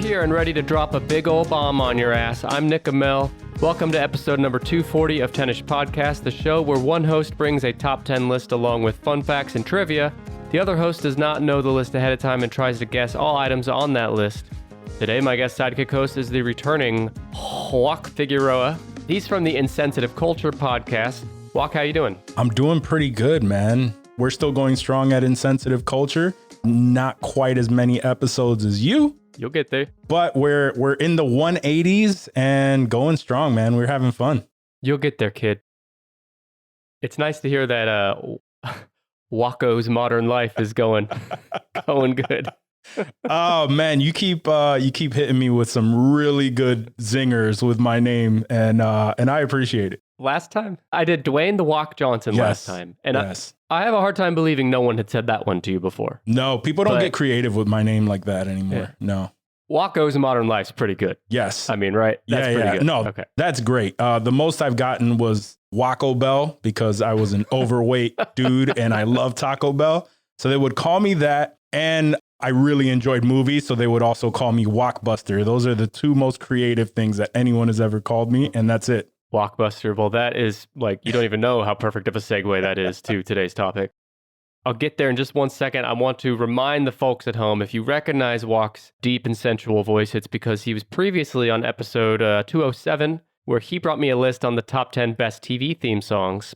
here and ready to drop a big old bomb on your ass. I'm Nick Amell. Welcome to episode number 240 of Tennis Podcast, the show where one host brings a top 10 list along with fun facts and trivia. The other host does not know the list ahead of time and tries to guess all items on that list. Today, my guest sidekick host is the returning Juac Figueroa. He's from the Insensitive Culture Podcast. Juac, how you doing? I'm doing pretty good, man. We're still going strong at Insensitive Culture. Not quite as many episodes as you. You'll get there. But we're in the 180s and going strong, man. We're having fun. You'll get there, kid. It's nice to hear that Waco's modern life is going good. Oh man, you keep hitting me with some really good zingers with my name, and I appreciate it. Last time I did Dwayne the Walk Johnson last time, and I have a hard time believing no one had said that one to you before. No, people don't get creative with my name like that anymore. Yeah. No. Waco's modern life's pretty good. Yes. I mean, right? That's pretty good. No, okay. That's great. The most I've gotten was Waco Bell because I was an overweight dude and I love Taco Bell. So they would call me that. And I really enjoyed movies. So they would also call me Walkbuster. Those are the two most creative things that anyone has ever called me. And that's it. Walkbuster. Well, that is like, you don't even know how perfect of a segue that is to today's topic. I'll get there in just one second. I want to remind the folks at home, if you recognize Walk's deep and sensual voice, it's because he was previously on episode 207, where he brought me a list on the top 10 best TV theme songs.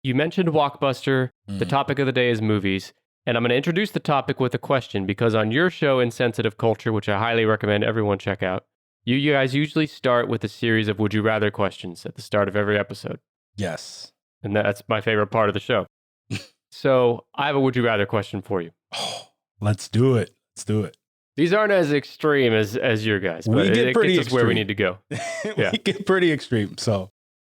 You mentioned Walkbuster. The topic of the day is movies. And I'm going to introduce the topic with a question, because on your show, Insensitive Culture, which I highly recommend everyone check out, you guys usually start with a series of would you rather questions at the start of every episode. Yes. And that's my favorite part of the show. So I have a would you rather question for you. Oh, let's do it. These aren't as extreme as your guys, but it gets us where we need to go. We get pretty extreme. So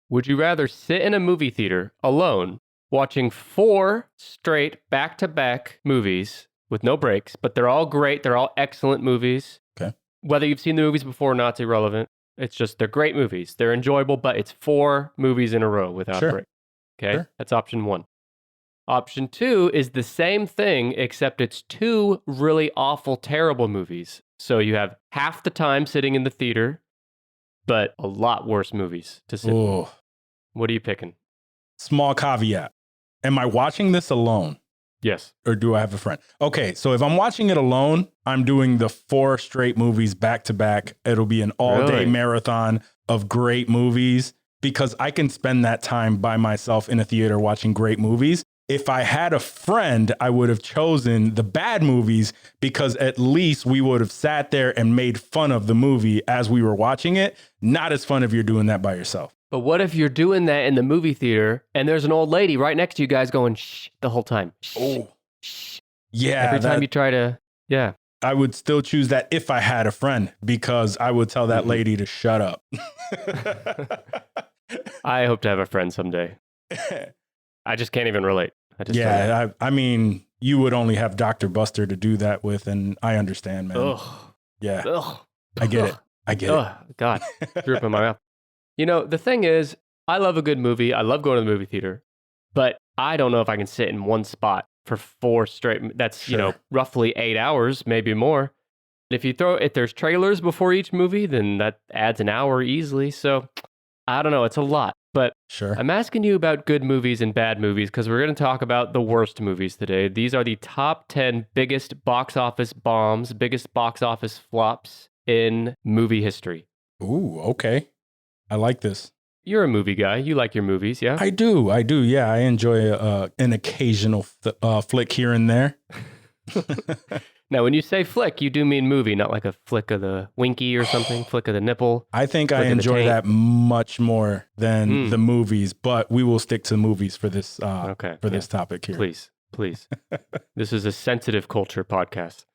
would you rather sit in a movie theater alone watching 4 straight back-to-back movies with no breaks, but they're all great, they're all excellent movies. Okay. Whether you've seen the movies before or not, it's irrelevant. It's just they're great movies. They're enjoyable, but it's 4 movies in a row without a break. Okay? Sure. That's option 1. Option 2 is the same thing, except it's 2 really awful, terrible movies. So you have half the time sitting in the theater, but a lot worse movies to sit in. What are you picking? Small caveat. Am I watching this alone? Yes. Or do I have a friend? Okay, so if I'm watching it alone, I'm doing the 4 straight movies back to back. It'll be an all-day marathon of great movies because I can spend that time by myself in a theater watching great movies. If I had a friend, I would have chosen the bad movies because at least we would have sat there and made fun of the movie as we were watching it. Not as fun if you're doing that by yourself. But what if you're doing that in the movie theater and there's an old lady right next to you guys going shh the whole time? Shh, shh. Yeah. Every time you try to, I would still choose that if I had a friend because I would tell that lady to shut up. I hope to have a friend someday. I just can't even relate. I mean, you would only have Dr. Buster to do that with, and I understand, man. Ugh. Yeah. Ugh. I get it. God, drew up in my mouth. You know, the thing is, I love a good movie. I love going to the movie theater, but I don't know if I can sit in one spot for 4 straight. That's, roughly 8 hours, maybe more. If there's trailers before each movie, then that adds an hour easily. So I don't know. It's a lot. But I'm asking you about good movies and bad movies because we're going to talk about the worst movies today. These are the top 10 biggest box office bombs, biggest box office flops in movie history. Ooh, okay. I like this. You're a movie guy. You like your movies, yeah? I do. Yeah, I enjoy an occasional flick here and there. Now, when you say flick, you do mean movie, not like a flick of the winky or something, flick of the nipple. I think I enjoy that much more than the movies, but we will stick to movies for this this topic here. Please. This is a sensitive culture podcast.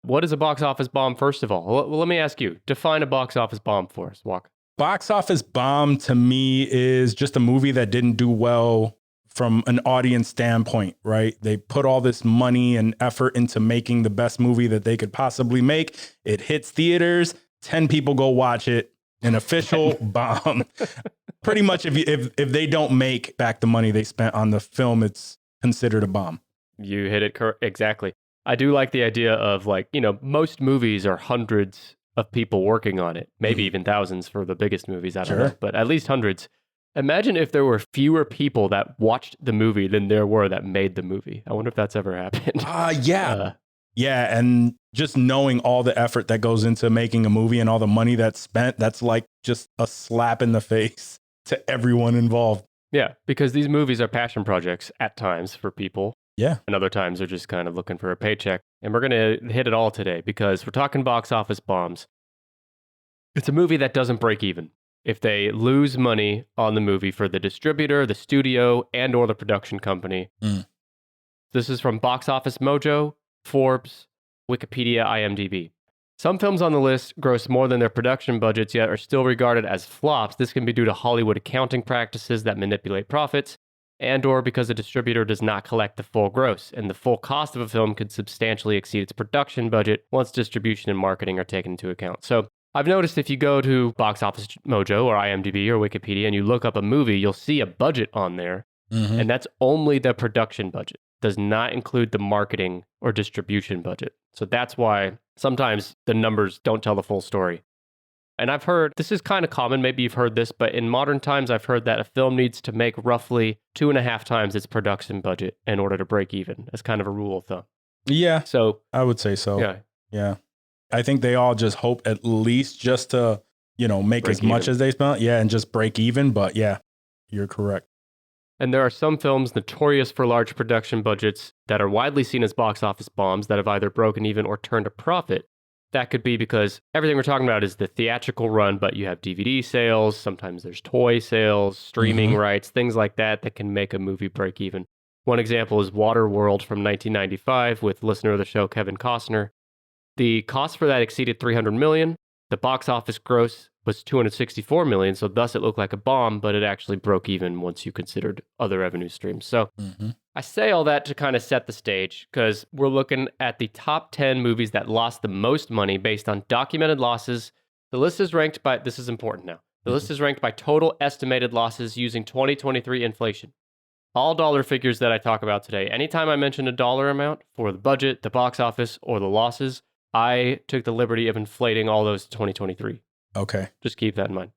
What is a box office bomb, first of all? Well, let me ask you. Define a box office bomb for us, Walk. Box office bomb to me is just a movie that didn't do well from an audience standpoint, right? They put all this money and effort into making the best movie that they could possibly make. It hits theaters, 10 people go watch it, an official bomb. Pretty much if they don't make back the money they spent on the film, it's considered a bomb. You hit it exactly. I do like the idea of like, most movies are hundreds of people working on it, maybe even thousands for the biggest movies. I don't know, but at least hundreds. Imagine if there were fewer people that watched the movie than there were that made the movie. I wonder if that's ever happened. Yeah. Yeah. And just knowing all the effort that goes into making a movie and all the money that's spent, that's like just a slap in the face to everyone involved. Yeah, because these movies are passion projects at times for people. Yeah. And other times they're just kind of looking for a paycheck. And we're going to hit it all today because we're talking box office bombs. It's a movie that doesn't break even. If they lose money on the movie for the distributor, the studio, and or the production company. This is from Box Office Mojo, Forbes, Wikipedia, IMDb. Some films on the list gross more than their production budgets, yet are still regarded as flops. This can be due to Hollywood accounting practices that manipulate profits, and or because a distributor does not collect the full gross, and the full cost of a film could substantially exceed its production budget once distribution and marketing are taken into account. So I've noticed if you go to Box Office Mojo or IMDb or Wikipedia and you look up a movie, you'll see a budget on there, and that's only the production budget. Does not include the marketing or distribution budget. So that's why sometimes the numbers don't tell the full story. And I've heard, this is kind of common, maybe you've heard this, but in modern times, I've heard that a film needs to make roughly 2.5 times its production budget in order to break even, as kind of a rule of thumb. Yeah. So I would say so. Yeah. Yeah. I think they all just hope at least just to, make break as much as they spent. Yeah. And just break even. But yeah, you're correct. And there are some films notorious for large production budgets that are widely seen as box office bombs that have either broken even or turned a profit. That could be because everything we're talking about is the theatrical run, but you have DVD sales, sometimes there's toy sales, streaming rights, things like that that can make a movie break even. One example is Waterworld from 1995 with listener of the show Kevin Costner. The cost for that exceeded $300 million. The box office gross was $264 million, so thus it looked like a bomb, but it actually broke even once you considered other revenue streams. So I say all that to kind of set the stage because we're looking at the top 10 movies that lost the most money based on documented losses. The list is ranked by, this is important now, the list is ranked by total estimated losses using 2023 inflation. All dollar figures that I talk about today, anytime I mention a dollar amount for the budget, the box office, or the losses, I took the liberty of inflating all those to 2023. Okay. Just keep that in mind.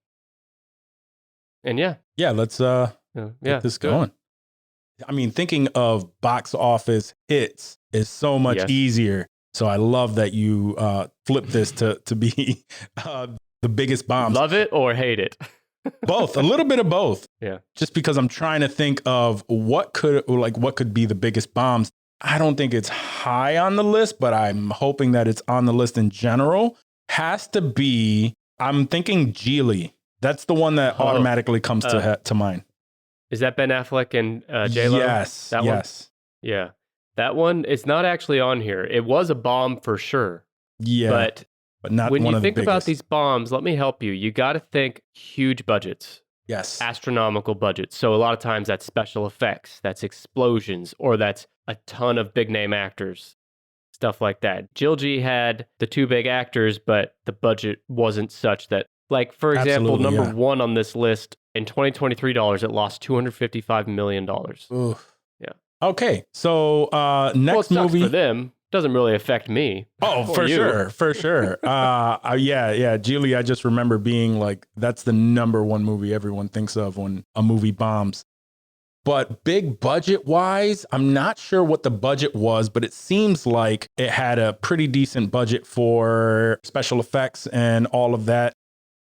And yeah. Yeah, let's get this going. I mean, thinking of box office hits is so much easier. So I love that you flipped this to be the biggest bombs. Love it or hate it? Both, a little bit of both. Yeah. Just because I'm trying to think of what could be the biggest bombs. I don't think it's high on the list, but I'm hoping that it's on the list in general. Has to be, I'm thinking Geely. That's the one that automatically comes to mind. Is that Ben Affleck and J-Lo? Yes. That one? Yeah. That one is not actually on here. It was a bomb for sure. Yeah. But not when one you of the think about biggest. these bombs, let me help you. You got to think huge budgets. Yes. Astronomical budgets. So a lot of times that's special effects, that's explosions, or that's a ton of big name actors, stuff like that. Jill G had the two big actors, but the budget wasn't such that, like, for example, number one on this list, in 2023 dollars, it lost $255 million. Oof. Yeah. Okay. So next movie for them doesn't really affect me. Oh, for sure. Yeah. Geely, I just remember being like, that's the number one movie everyone thinks of when a movie bombs. But big budget wise, I'm not sure what the budget was, but it seems like it had a pretty decent budget for special effects and all of that.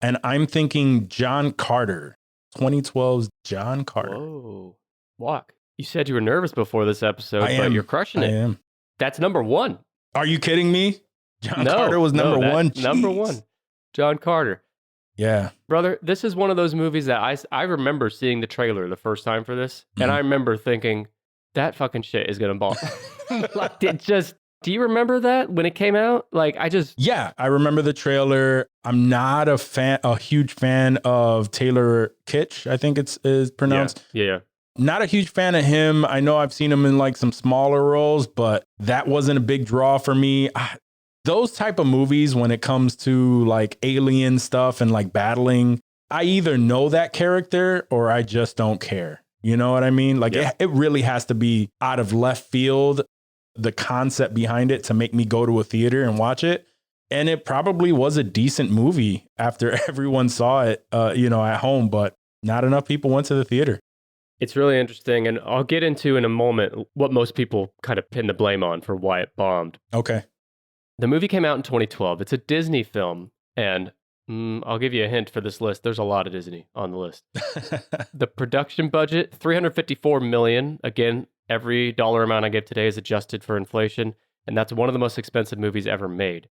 And I'm thinking John Carter, 2012's John Carter. Whoa. Walk. You said you were nervous before this episode, but you're crushing it. I am. That's number one. Are you kidding me? John Carter was number one? Number one. John Carter. Yeah. Brother, this is one of those movies that I remember seeing the trailer the first time for this, and I remember thinking, that fucking shit is going to bomb. Like, do you remember that when it came out? Like, Yeah, I remember the trailer. I'm not a huge fan of Taylor Kitsch, I think is pronounced. Yeah. Not a huge fan of him. I know I've seen him in like some smaller roles, but that wasn't a big draw for me. Those type of movies, when it comes to like alien stuff and like battling, I either know that character or I just don't care. You know what I mean? Like it really has to be out of left field. the concept behind it to make me go to a theater and watch it. And it probably was a decent movie after everyone saw it, at home, but not enough people went to the theater. It's really interesting. And I'll get into in a moment what most people kind of pin the blame on for why it bombed. Okay. The movie came out in 2012. It's a Disney film. And I'll give you a hint for this list. There's a lot of Disney on the list. The production budget, $354 million. Again, every dollar amount I give today is adjusted for inflation. And that's one of the most expensive movies ever made.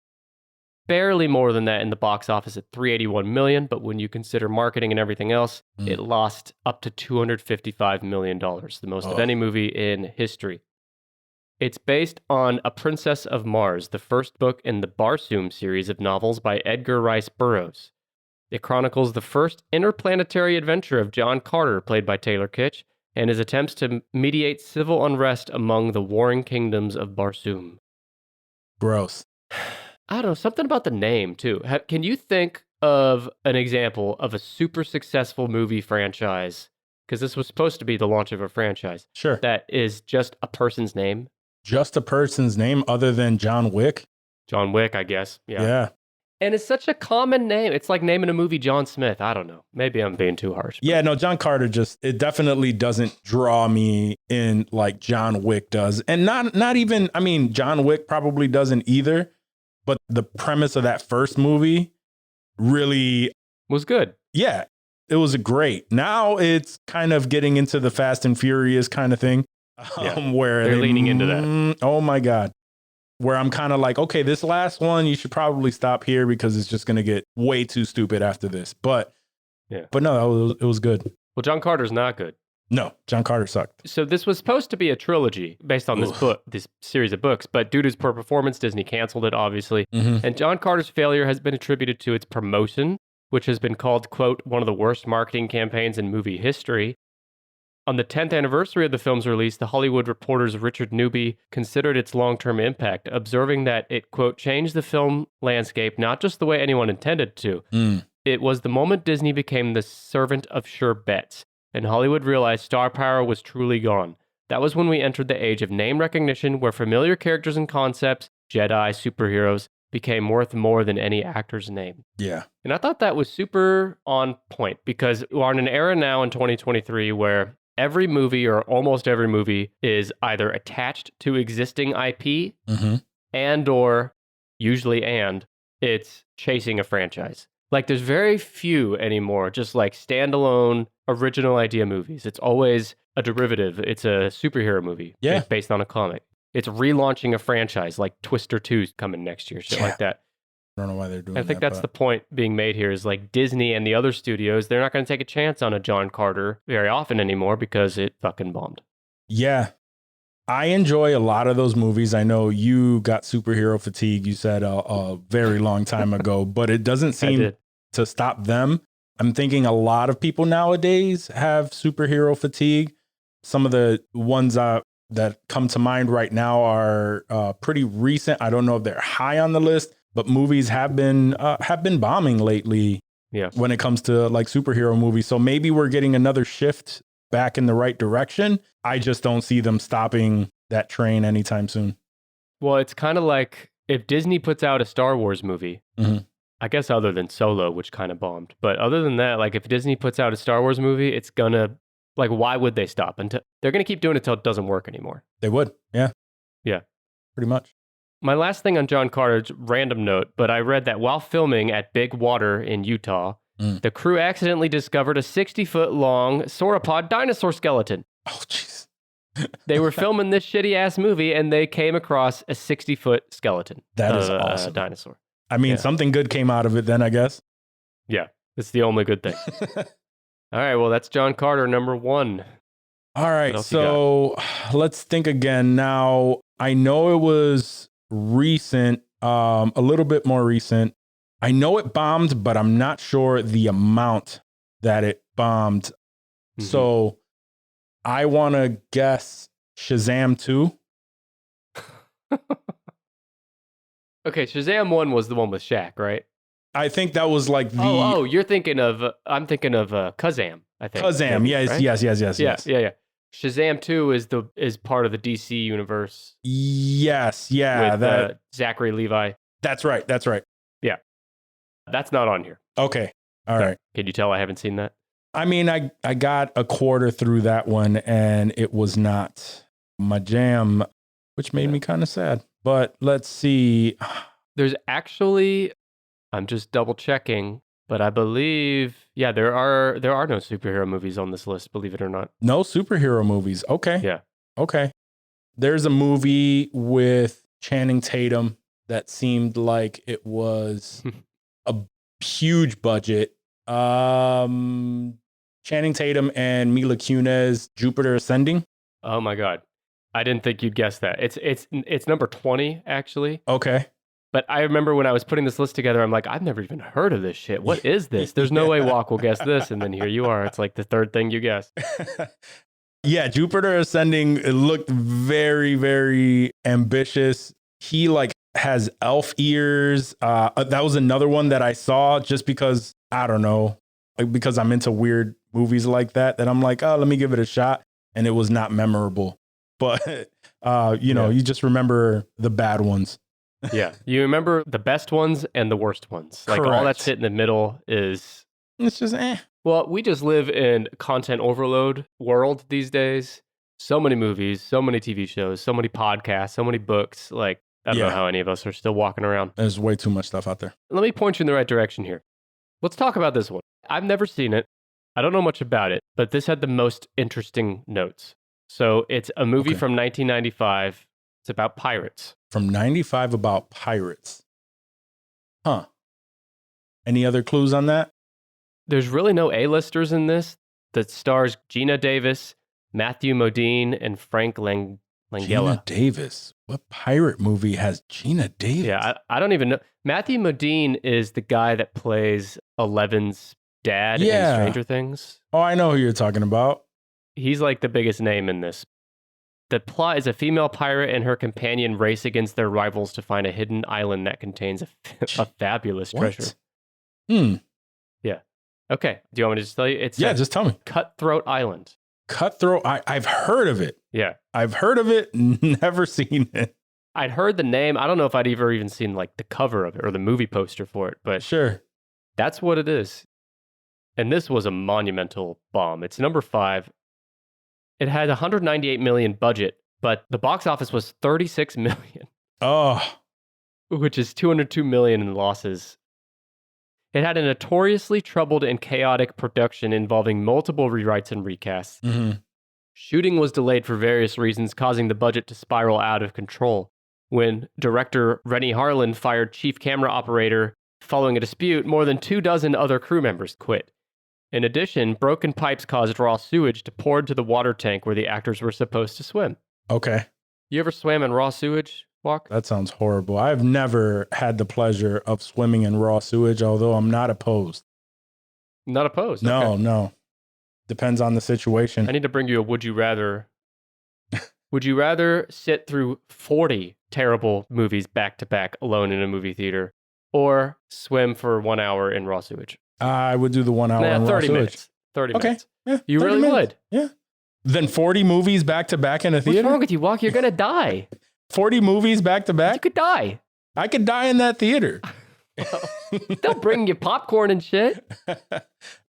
Barely more than that in the box office at $381 million, but when you consider marketing and everything else, it lost up to $255 million, the most of any movie in history. It's based on A Princess of Mars, the first book in the Barsoom series of novels by Edgar Rice Burroughs. It chronicles the first interplanetary adventure of John Carter, played by Taylor Kitsch, and his attempts to mediate civil unrest among the warring kingdoms of Barsoom. Gross. I don't know, something about the name, too. Can you think of an example of a super successful movie franchise? Because this was supposed to be the launch of a franchise. Sure. That is just a person's name. Just a person's name other than John Wick? John Wick, I guess. Yeah. And it's such a common name. It's like naming a movie John Smith. I don't know. Maybe I'm being too harsh. Yeah, no, John Carter it definitely doesn't draw me in like John Wick does. And not even, I mean, John Wick probably doesn't either. But the premise of that first movie really was good. Yeah, it was great. Now it's kind of getting into the Fast and Furious kind of thing, where they're leaning into that. Oh my God. Where I'm kind of like, okay, this last one, you should probably stop here because it's just going to get way too stupid after this. But no, it was good. Well, John Carter's not good. No, John Carter sucked. So this was supposed to be a trilogy based on this series of books, but due to his poor performance, Disney canceled it, obviously. And John Carter's failure has been attributed to its promotion, which has been called, quote, one of the worst marketing campaigns in movie history. On the 10th anniversary of the film's release, The Hollywood Reporter's Richard Newby considered its long-term impact, observing that it, quote, changed the film landscape, not just the way anyone intended to. It was the moment Disney became the servant of sure bets, and Hollywood realized star power was truly gone. That was when we entered the age of name recognition, where familiar characters and concepts, Jedi, superheroes, became worth more than any actor's name. Yeah. And I thought that was super on point, because we're in an era now in 2023 where every movie or almost every movie is either attached to existing IP and it's chasing a franchise. Like there's very few anymore, just like standalone original idea movies. It's always a derivative. It's a superhero movie based on a comic. It's relaunching a franchise like Twister 2's coming next year, shit like that. I don't know why they're doing that. I think that's the point being made here is like Disney and the other studios, they're not going to take a chance on a John Carter very often anymore because it fucking bombed. Yeah. I enjoy a lot of those movies. I know you got superhero fatigue, you said a very long time ago, but it doesn't seem to stop them. I'm thinking a lot of people nowadays have superhero fatigue. Some of the ones that come to mind right now are pretty recent. I don't know if they're high on the list, but movies have been bombing lately when it comes to like superhero movies. So maybe we're getting another shift back in the right direction. I just don't see them stopping that train anytime soon. Well, it's kind of like if Disney puts out a Star Wars movie, I guess other than Solo, which kind of bombed. But other than that, like if Disney puts out a Star Wars movie, it's gonna, like, why would they stop? They're gonna keep doing it until it doesn't work anymore. They would, yeah. Yeah. Pretty much. My last thing on John Carter, random note, but I read that while filming at Big Water in Utah, the crew accidentally discovered a 60-foot long sauropod dinosaur skeleton. Oh, jeez. They were filming this shitty-ass movie, and they came across a 60-foot skeleton. That is awesome. Dinosaur. I mean, something good came out of it then, I guess. Yeah, it's the only good thing. All right, well, that's John Carter, number one. All right, so let's think again. Now, I know it was recent, a little bit more recent. I know it bombed, but I'm not sure the amount that it bombed. So I want to guess Shazam 2. Okay, Shazam 1 was the one with Shaq, right? I think that was like the... Oh, you're thinking of... I'm thinking of Kazam, I think. Kazam, yes, right? yes. Yeah. Shazam 2 is part of the DC universe. Yes, yeah, with Zachary Levi. That's right. Yeah, that's not on here. Okay, all right. Can you tell I haven't seen that? I mean, I got a quarter through that one, and it was not my jam, which made me kind of sad. But let's see. There's actually, I'm just double checking, but I believe, there are no superhero movies on this list, believe it or not. No superhero movies. Okay. Yeah. Okay. There's a movie with Channing Tatum that seemed like it was a huge budget. Channing Tatum and Mila Kunis, Jupiter Ascending. Oh my God. I didn't think you'd guess that. It's number 20, actually. Okay. But I remember when I was putting this list together, I'm like, I've never even heard of this shit. What is this? There's no way Joac will guess this. And then here you are. It's like the third thing you guess. Yeah, Jupiter Ascending, it looked very, very ambitious. He has elf ears. That was another one that I saw just because, I don't know, because I'm into weird movies like that I'm like, oh, let me give it a shot. And it was not memorable. But, you just remember the bad ones. Yeah. You remember the best ones and the worst ones. Like Correct. all that shit in the middle is... It's just Well, we just live in content overload world these days. So many movies, so many TV shows, so many podcasts, so many books. Like, I don't know how any of us are still walking around. There's way too much stuff out there. Let me point you in the right direction here. Let's talk about this one. I've never seen it. I don't know much about it, but this had the most interesting notes. So it's a movie from 1995. It's about pirates. From 95 about pirates. Huh. Any other clues on that? There's really no A-listers in this. That stars Gina Davis, Matthew Modine, and Frank Langella. Gina Davis? What pirate movie has Gina Davis? Yeah, I don't even know. Matthew Modine is the guy that plays Eleven's dad in Stranger Things. Oh, I know who you're talking about. He's like the biggest name in this. The plot is a female pirate and her companion race against their rivals to find a hidden island that contains a fabulous treasure. Yeah. Okay. Do you want me to just tell you? It's just tell me. Cutthroat Island. Cutthroat. I've heard of it. Yeah. I've heard of it. Never seen it. I'd heard the name. I don't know if I'd ever even seen like the cover of it or the movie poster for it, but sure. That's what it is. And this was a monumental bomb. It's number 5. It had 198 million budget, but the box office was 36 million. Oh. Which is 202 million in losses. It had a notoriously troubled and chaotic production involving multiple rewrites and recasts. Mm-hmm. Shooting was delayed for various reasons, causing the budget to spiral out of control. When director Rennie Harlin fired chief camera operator following a dispute, more than 24 other crew members quit. In addition, broken pipes caused raw sewage to pour into the water tank where the actors were supposed to swim. Okay. You ever swam in raw sewage, Joac? That sounds horrible. I've never had the pleasure of swimming in raw sewage, although I'm not opposed. Not opposed? No, okay. No. Depends on the situation. I need to bring you a would you rather. Would you rather sit through 40 terrible movies back to back alone in a movie theater or swim for 1 hour in raw sewage? I would do the 1 hour in raw 30 sewage. minutes. 30 okay. minutes. Yeah, you really minutes. would? Yeah. Then 40 movies back to back in a theater? What's wrong with you, Joac? You're going to die. 40 movies back to back? You could die. I could die in that theater. They'll bring you popcorn and shit.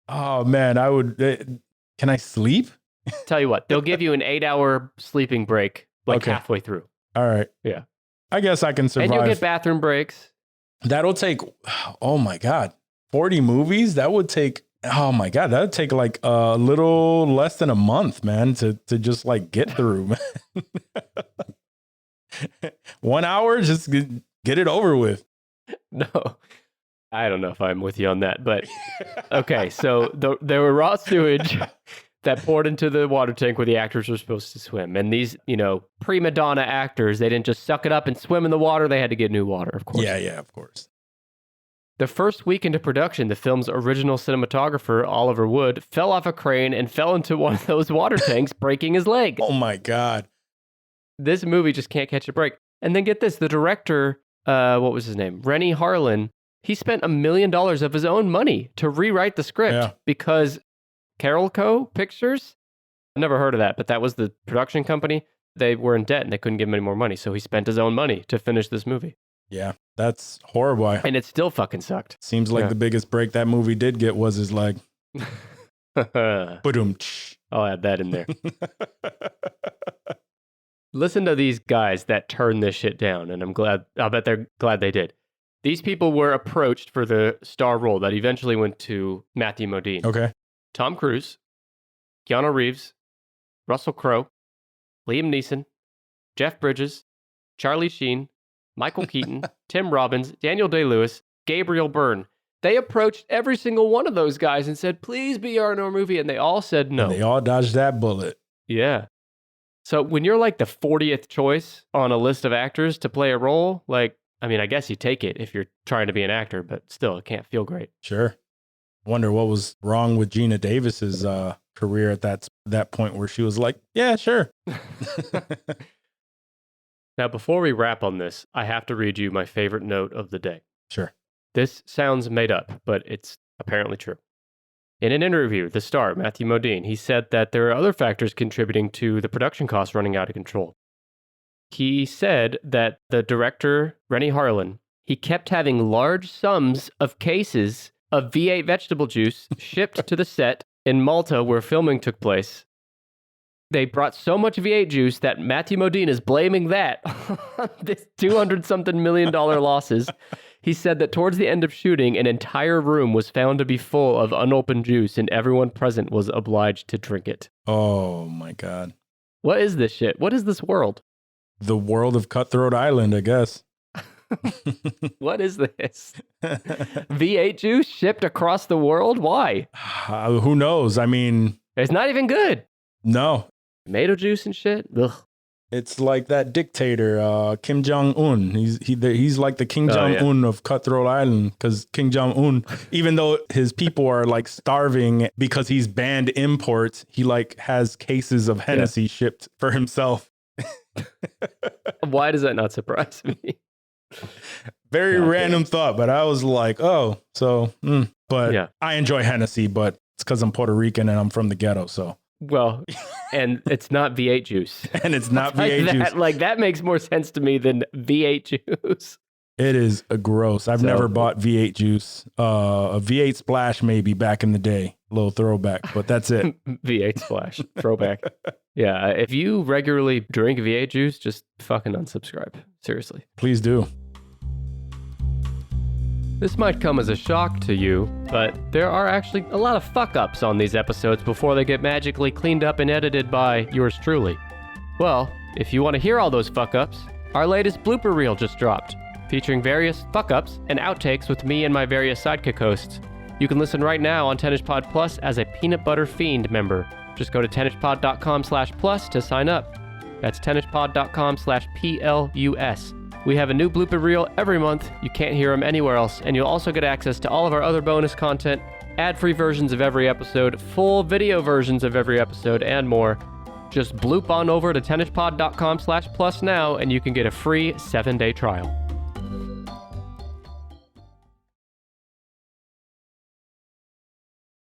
Oh, man. I would. Can I sleep? Tell you what, they'll give you an 8-hour sleeping break halfway through. All right. Yeah. I guess I can survive. And you'll get bathroom breaks. That'll take, oh my God, 40 movies? That would take, oh my God, that would take like a little less than a month, man, to just like get through, man. 1 hour, just get it over with. No, I don't know if I'm with you on that, but okay. So there were raw sewage that poured into the water tank where the actors were supposed to swim. And these, prima donna actors, they didn't just suck it up and swim in the water. They had to get new water, of course. Yeah, of course. The first week into production, the film's original cinematographer, Oliver Wood, fell off a crane and fell into one of those water tanks, breaking his leg. Oh my God. This movie just can't catch a break. And then get this, the director, what was his name? Rennie Harlin, he spent $1 million of his own money to rewrite the script because Carolco Pictures, Never heard of that, but that was the production company. They were in debt and they couldn't give him any more money. So he spent his own money to finish this movie. Yeah, that's horrible. And it still fucking sucked. Seems like the biggest break that movie did get was his leg. Ba-dum. I'll add that in there. Listen to these guys that turned this shit down, and I'll bet they're glad they did. These people were approached for the star role that eventually went to Matthew Modine. Okay. Tom Cruise, Keanu Reeves, Russell Crowe, Liam Neeson, Jeff Bridges, Charlie Sheen, Michael Keaton, Tim Robbins, Daniel Day-Lewis, Gabriel Byrne. They approached every single one of those guys and said, please be our movie. And they all said no. And they all dodged that bullet. Yeah. So when you're like the 40th choice on a list of actors to play a role, like, I mean, I guess you take it if you're trying to be an actor, but still, it can't feel great. Sure. Wonder what was wrong with Gina Davis's career at that point where she was like, yeah, sure. Now, before we wrap on this, I have to read you my favorite note of the day. Sure. This sounds made up, but it's apparently true. In an interview, the star, Matthew Modine, he said that there are other factors contributing to the production costs running out of control. He said that the director, Rennie Harlin, he kept having large sums of cases of V8 vegetable juice shipped to the set in Malta where filming took place. They brought so much V8 juice that Matthew Modine is blaming that on this $200-something million losses. He said that towards the end of shooting, an entire room was found to be full of unopened juice and everyone present was obliged to drink it. Oh my God. What is this shit? What is this world? The world of Cutthroat Island, I guess. What is this? V8 juice shipped across the world? Why? Who knows? I mean... It's not even good. No. Tomato juice and shit? Ugh. It's like that dictator, Kim Jong-un. He's like the Kim Jong-un of Cutthroat Island, because Kim Jong-un, even though his people are like starving because he's banned imports, he like has cases of Hennessy shipped for himself. Why does that not surprise me? Very random thought, but I was like, oh, so, but I enjoy Hennessy, but it's because I'm Puerto Rican and I'm from the ghetto, so. Well, and it's not V8 juice. And it's not V8 juice. Like, that makes more sense to me than V8 juice. It is gross. I've never bought V8 juice. A V8 Splash maybe back in the day. A little throwback, but that's it. V8 Splash. Throwback. Yeah, if you regularly drink V8 juice, just fucking unsubscribe. Seriously. Please do. This might come as a shock to you, but there are actually a lot of fuck-ups on these episodes before they get magically cleaned up and edited by yours truly. Well, if you want to hear all those fuck-ups, our latest blooper reel just dropped, featuring various fuck-ups and outtakes with me and my various sidekick hosts. You can listen right now on TennisPod Plus as a Peanut Butter Fiend member. Just go to tennispod.com/plus to sign up. That's tennispod.com/PLUS. We have a new blooper reel every month. You can't hear them anywhere else, and you'll also get access to all of our other bonus content, ad-free versions of every episode, full video versions of every episode, and more. Just bloop on over to tennispod.com/plus now, and you can get a free 7-day trial.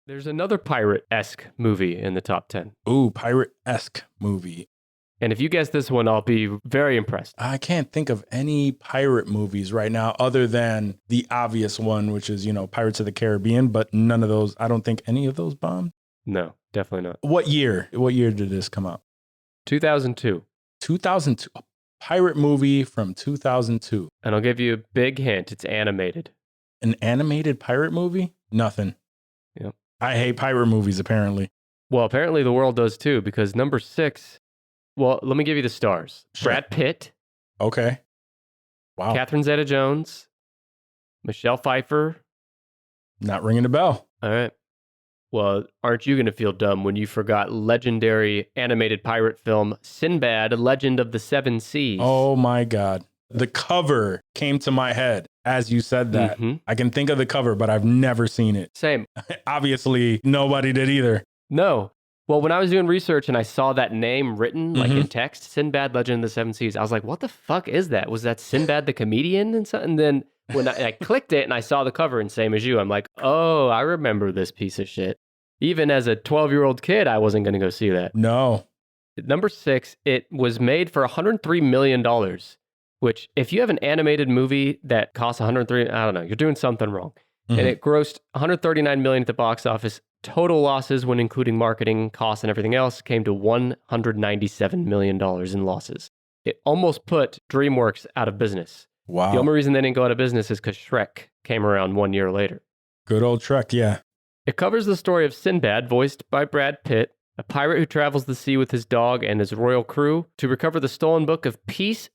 There's another pirate-esque movie in the top 10. Ooh, pirate-esque movie. And if you guess this one, I'll be very impressed. I can't think of any pirate movies right now other than the obvious one, which is, Pirates of the Caribbean, but none of those, I don't think any of those bombed. No, definitely not. What year? What year did this come out? 2002. 2002. A pirate movie from 2002. And I'll give you a big hint. It's animated. An animated pirate movie? Nothing. Yep. I hate pirate movies, apparently. Well, apparently the world does too, because number 6... Well, let me give you the stars. Sure. Brad Pitt. Okay. Wow. Catherine Zeta-Jones. Michelle Pfeiffer. Not ringing a bell. All right. Well, aren't you going to feel dumb when you forgot legendary animated pirate film Sinbad, Legend of the Seven Seas? Oh my God. The cover came to my head as you said that. Mm-hmm. I can think of the cover, but I've never seen it. Same. Obviously, nobody did either. No. Well, when I was doing research and I saw that name written like in text, Sinbad, Legend of the Seven Seas, I was like, what the fuck is that? Was that Sinbad the comedian? And then when I clicked it and I saw the cover, and same as you, I'm like, oh, I remember this piece of shit. Even as a 12-year-old kid, I wasn't going to go see that. No. Number 6, it was made for $103 million, which if you have an animated movie that costs 103, I don't know, you're doing something wrong. And it grossed $139 million at the box office. Total losses when including marketing costs and everything else came to $197 million in losses. It almost put DreamWorks out of business. Wow. The only reason they didn't go out of business is because Shrek came around 1 year later. Good old Shrek, yeah. It covers the story of Sinbad, voiced by Brad Pitt, a pirate who travels the sea with his dog and his royal crew to recover the stolen book of Peace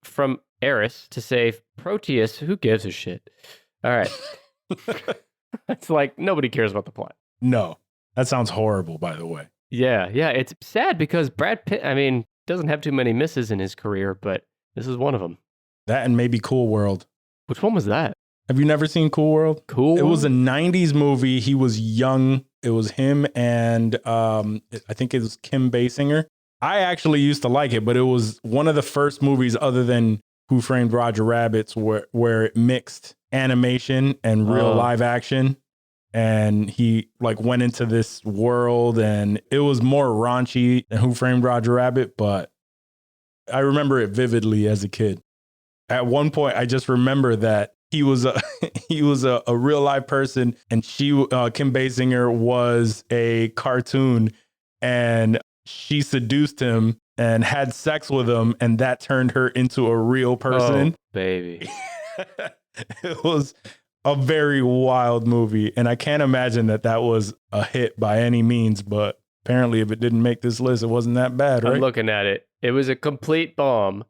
from Eris to save Proteus. Who gives a shit? All right. It's like nobody cares about the plot. No, that sounds horrible, by the way. Yeah. It's sad because Brad Pitt, doesn't have too many misses in his career, but this is one of them. That and maybe Cool World. Which one was that? Have you never seen Cool World? Cool World? It was a 90s movie. He was young. It was him and I think it was Kim Basinger. I actually used to like it, but it was one of the first movies other than Who Framed Roger Rabbit where it mixed animation and real live action. And he like went into this world and it was more raunchy than Who Framed Roger Rabbit, but I remember it vividly as a kid. At one point, I just remember that he was a real live person and Kim Basinger was a cartoon and she seduced him and had sex with him and that turned her into a real person. Oh, baby. It was a very wild movie, and I can't imagine that was a hit by any means, but apparently if it didn't make this list, it wasn't that bad, right? I'm looking at it. It was a complete bomb.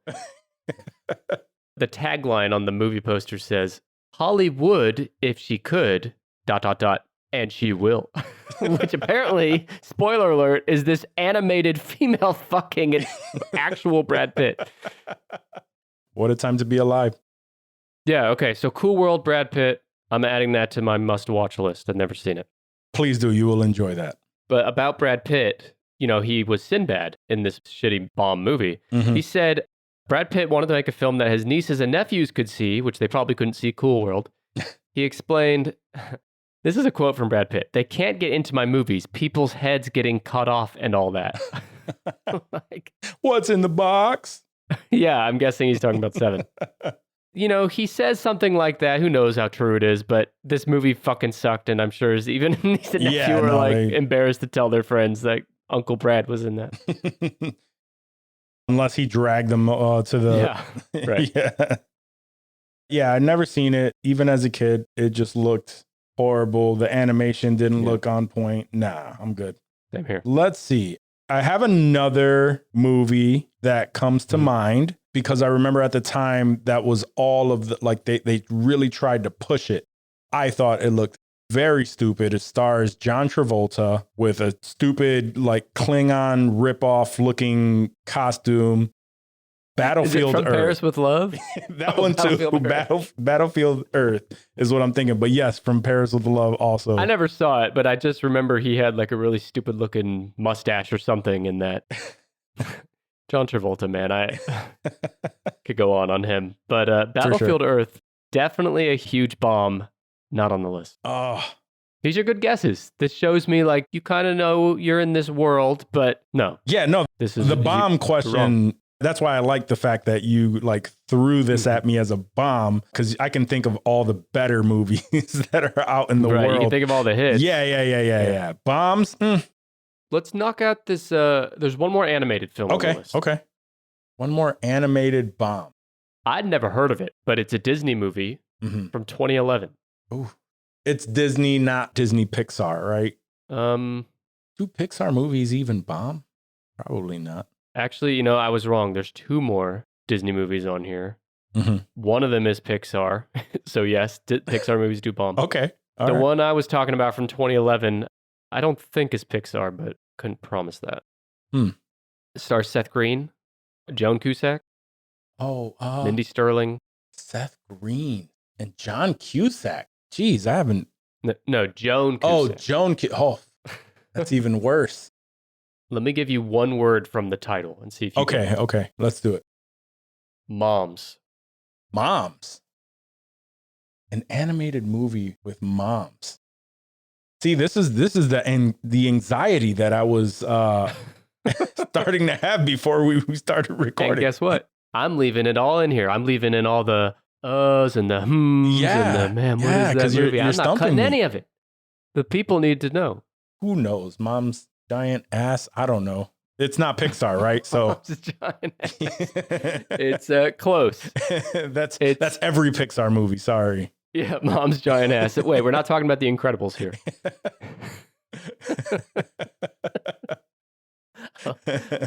The tagline on the movie poster says, Hollywood, if she could, ... and she will. Which apparently, spoiler alert, is this animated female fucking an actual Brad Pitt. What a time to be alive. Yeah, okay. So Cool World, Brad Pitt. I'm adding that to my must-watch list. I've never seen it. Please do. You will enjoy that. But about Brad Pitt, he was Sinbad in this shitty bomb movie. Mm-hmm. He said Brad Pitt wanted to make a film that his nieces and nephews could see, which they probably couldn't see Cool World. He explained, this is a quote from Brad Pitt, "They can't get into my movies. People's heads getting cut off and all that." Like, what's in the box? Yeah, I'm guessing he's talking about Seven. He says something like that. Who knows how true it is, but this movie fucking sucked, and I'm sure even niece and nephew were embarrassed to tell their friends that Uncle Brad was in that. Unless he dragged them to the... Yeah, right. Yeah, I'd never seen it. Even as a kid, it just looked horrible. The animation didn't look on point. Nah, I'm good. Same here. Let's see. I have another movie that comes to mind because I remember at the time that was all of the, like they really tried to push it. I thought it looked very stupid. It stars John Travolta with a stupid like Klingon ripoff looking costume. Battlefield Earth. Paris with Love? That one too. Battlefield Earth is what I'm thinking. But yes, From Paris with Love also. I never saw it, but I just remember he had like a really stupid looking mustache or something in that. John Travolta, man, I could go on him. But Battlefield Earth, definitely a huge bomb, not on the list. Oh. These are good guesses. This shows me like you kind of know you're in this world, but no. Yeah, no. This is the bomb question. Wrong. That's why I like the fact that you like threw this at me as a bomb, because I can think of all the better movies that are out in the world. You can think of all the hits. Yeah. Bombs. Let's knock out this. There's one more animated film on the list. Okay. One more animated bomb. I'd never heard of it, but it's a Disney movie from 2011. Ooh. It's Disney, not Disney Pixar, right? Do Pixar movies even bomb? Probably not. Actually, I was wrong. There's two more Disney movies on here. One of them is Pixar. So yes, Pixar movies do bomb. Okay. The one I was talking about from 2011, I don't think is Pixar, but couldn't promise that. It stars Seth Green, Joan Cusack, Mindy Sterling. Seth Green and John Cusack. Jeez, I haven't. No, Joan Cusack. Oh, Joan Cusack. Oh, that's even worse. Let me give you one word from the title and see if you can. Okay. Let's do it. Moms. Moms. An animated movie with moms. See, this is the anxiety that I was starting to have before we started recording. And guess what? I'm leaving it all in here. I'm leaving in all the uhs and the hmms and the man. What is that movie? I'm not cutting any of it. The people need to know. Who knows? Mom's giant ass. I don't know. It's not Pixar, right? So Mom's giant ass. It's close. That's every Pixar movie. Sorry. Yeah, Mom's giant ass. Wait, we're not talking about The Incredibles here.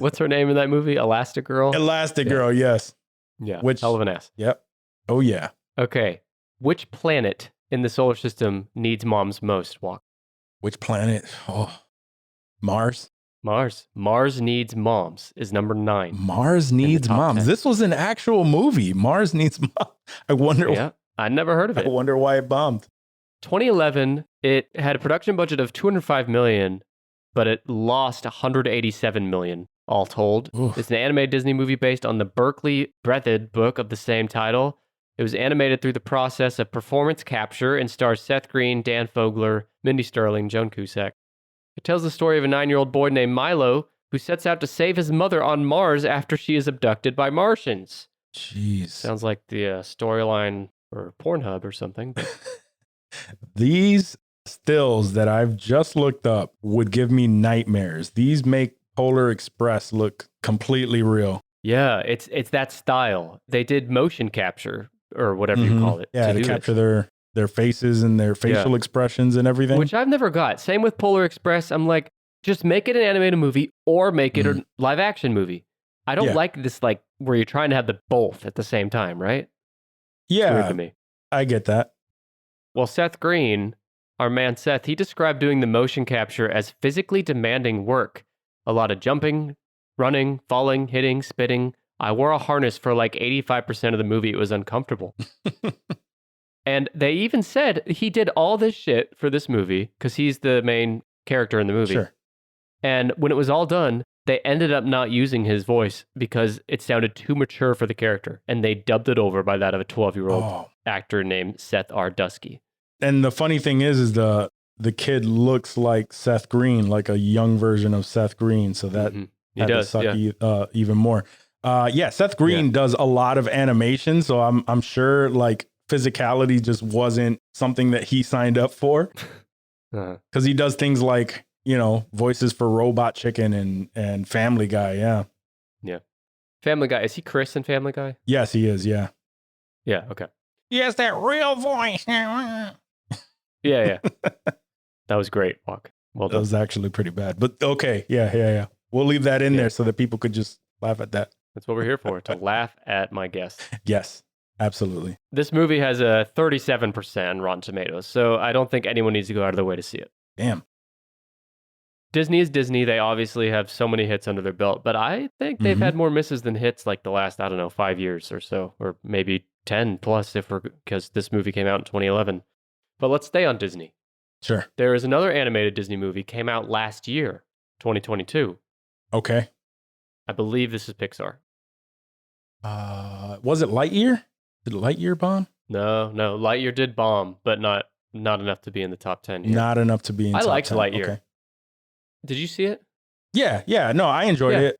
What's her name in that movie? Elastigirl? Elastigirl, yes. Yeah, hell of an ass. Yep. Oh, yeah. Okay. Which planet in the solar system needs moms most, Walk? Which planet? Oh, Mars. Mars needs moms is number 9. Mars needs moms. 10. This was an actual movie. Mars needs moms. I wonder. Yeah, I never heard of it. I wonder why it bombed. 2011, it had a production budget of $205 million, but it lost $187 million all told. Oof. It's an animated Disney movie based on the Berkeley Breathed book of the same title. It was animated through the process of performance capture and stars Seth Green, Dan Fogler, Mindy Sterling, Joan Cusack. It tells the story of a 9-year-old boy named Milo who sets out to save his mother on Mars after she is abducted by Martians. Jeez. Sounds like the storyline for Pornhub or something. But these stills that I've just looked up would give me nightmares. These make Polar Express look completely real. Yeah, it's that style. They did motion capture or whatever you call it. Yeah, to capture their faces and their facial expressions and everything. Which I've never got. Same with Polar Express. I'm like, just make it an animated movie or make it a live action movie. I don't like this, like, where you're trying to have the both at the same time, right? Yeah, it's weird to me. I get that. Well, Seth Green, our man Seth, he described doing the motion capture as physically demanding work. A lot of jumping, running, falling, hitting, spitting. I wore a harness for like 85% of the movie. It was uncomfortable. And they even said he did all this shit for this movie because he's the main character in the movie. Sure. And when it was all done, they ended up not using his voice because it sounded too mature for the character. And they dubbed it over by that of a 12-year-old actor named Seth R. Dusky. And the funny thing is the kid looks like Seth Green, like a young version of Seth Green. So that he does suck even more. Seth Green does a lot of animation. So I'm sure like physicality just wasn't something that he signed up for. Because he does things like, voices for Robot Chicken and Family Guy. Yeah. Yeah. Family Guy. Is he Chris in Family Guy? Yes, he is. Yeah. Yeah. Okay. He has that real voice. Yeah. That was great, Walk. Well done. That was actually pretty bad. But okay. Yeah. We'll leave that in there so that people could just laugh at that. That's what we're here for, to laugh at my guests. Yes, absolutely. This movie has a 37% on Rotten Tomatoes, so I don't think anyone needs to go out of their way to see it. Damn. Disney is Disney. They obviously have so many hits under their belt, but I think they've had more misses than hits like the last, 5 years or so, or maybe 10 plus because this movie came out in 2011. But let's stay on Disney. Sure. There is another animated Disney movie came out last year, 2022. Okay. I believe this is Pixar. Was it Lightyear? Did Lightyear bomb? No. Lightyear did bomb, but not enough to be in the top 10 here. Not enough to be in top 10. I liked Lightyear. Okay. Did you see it? Yeah. No, I enjoyed it.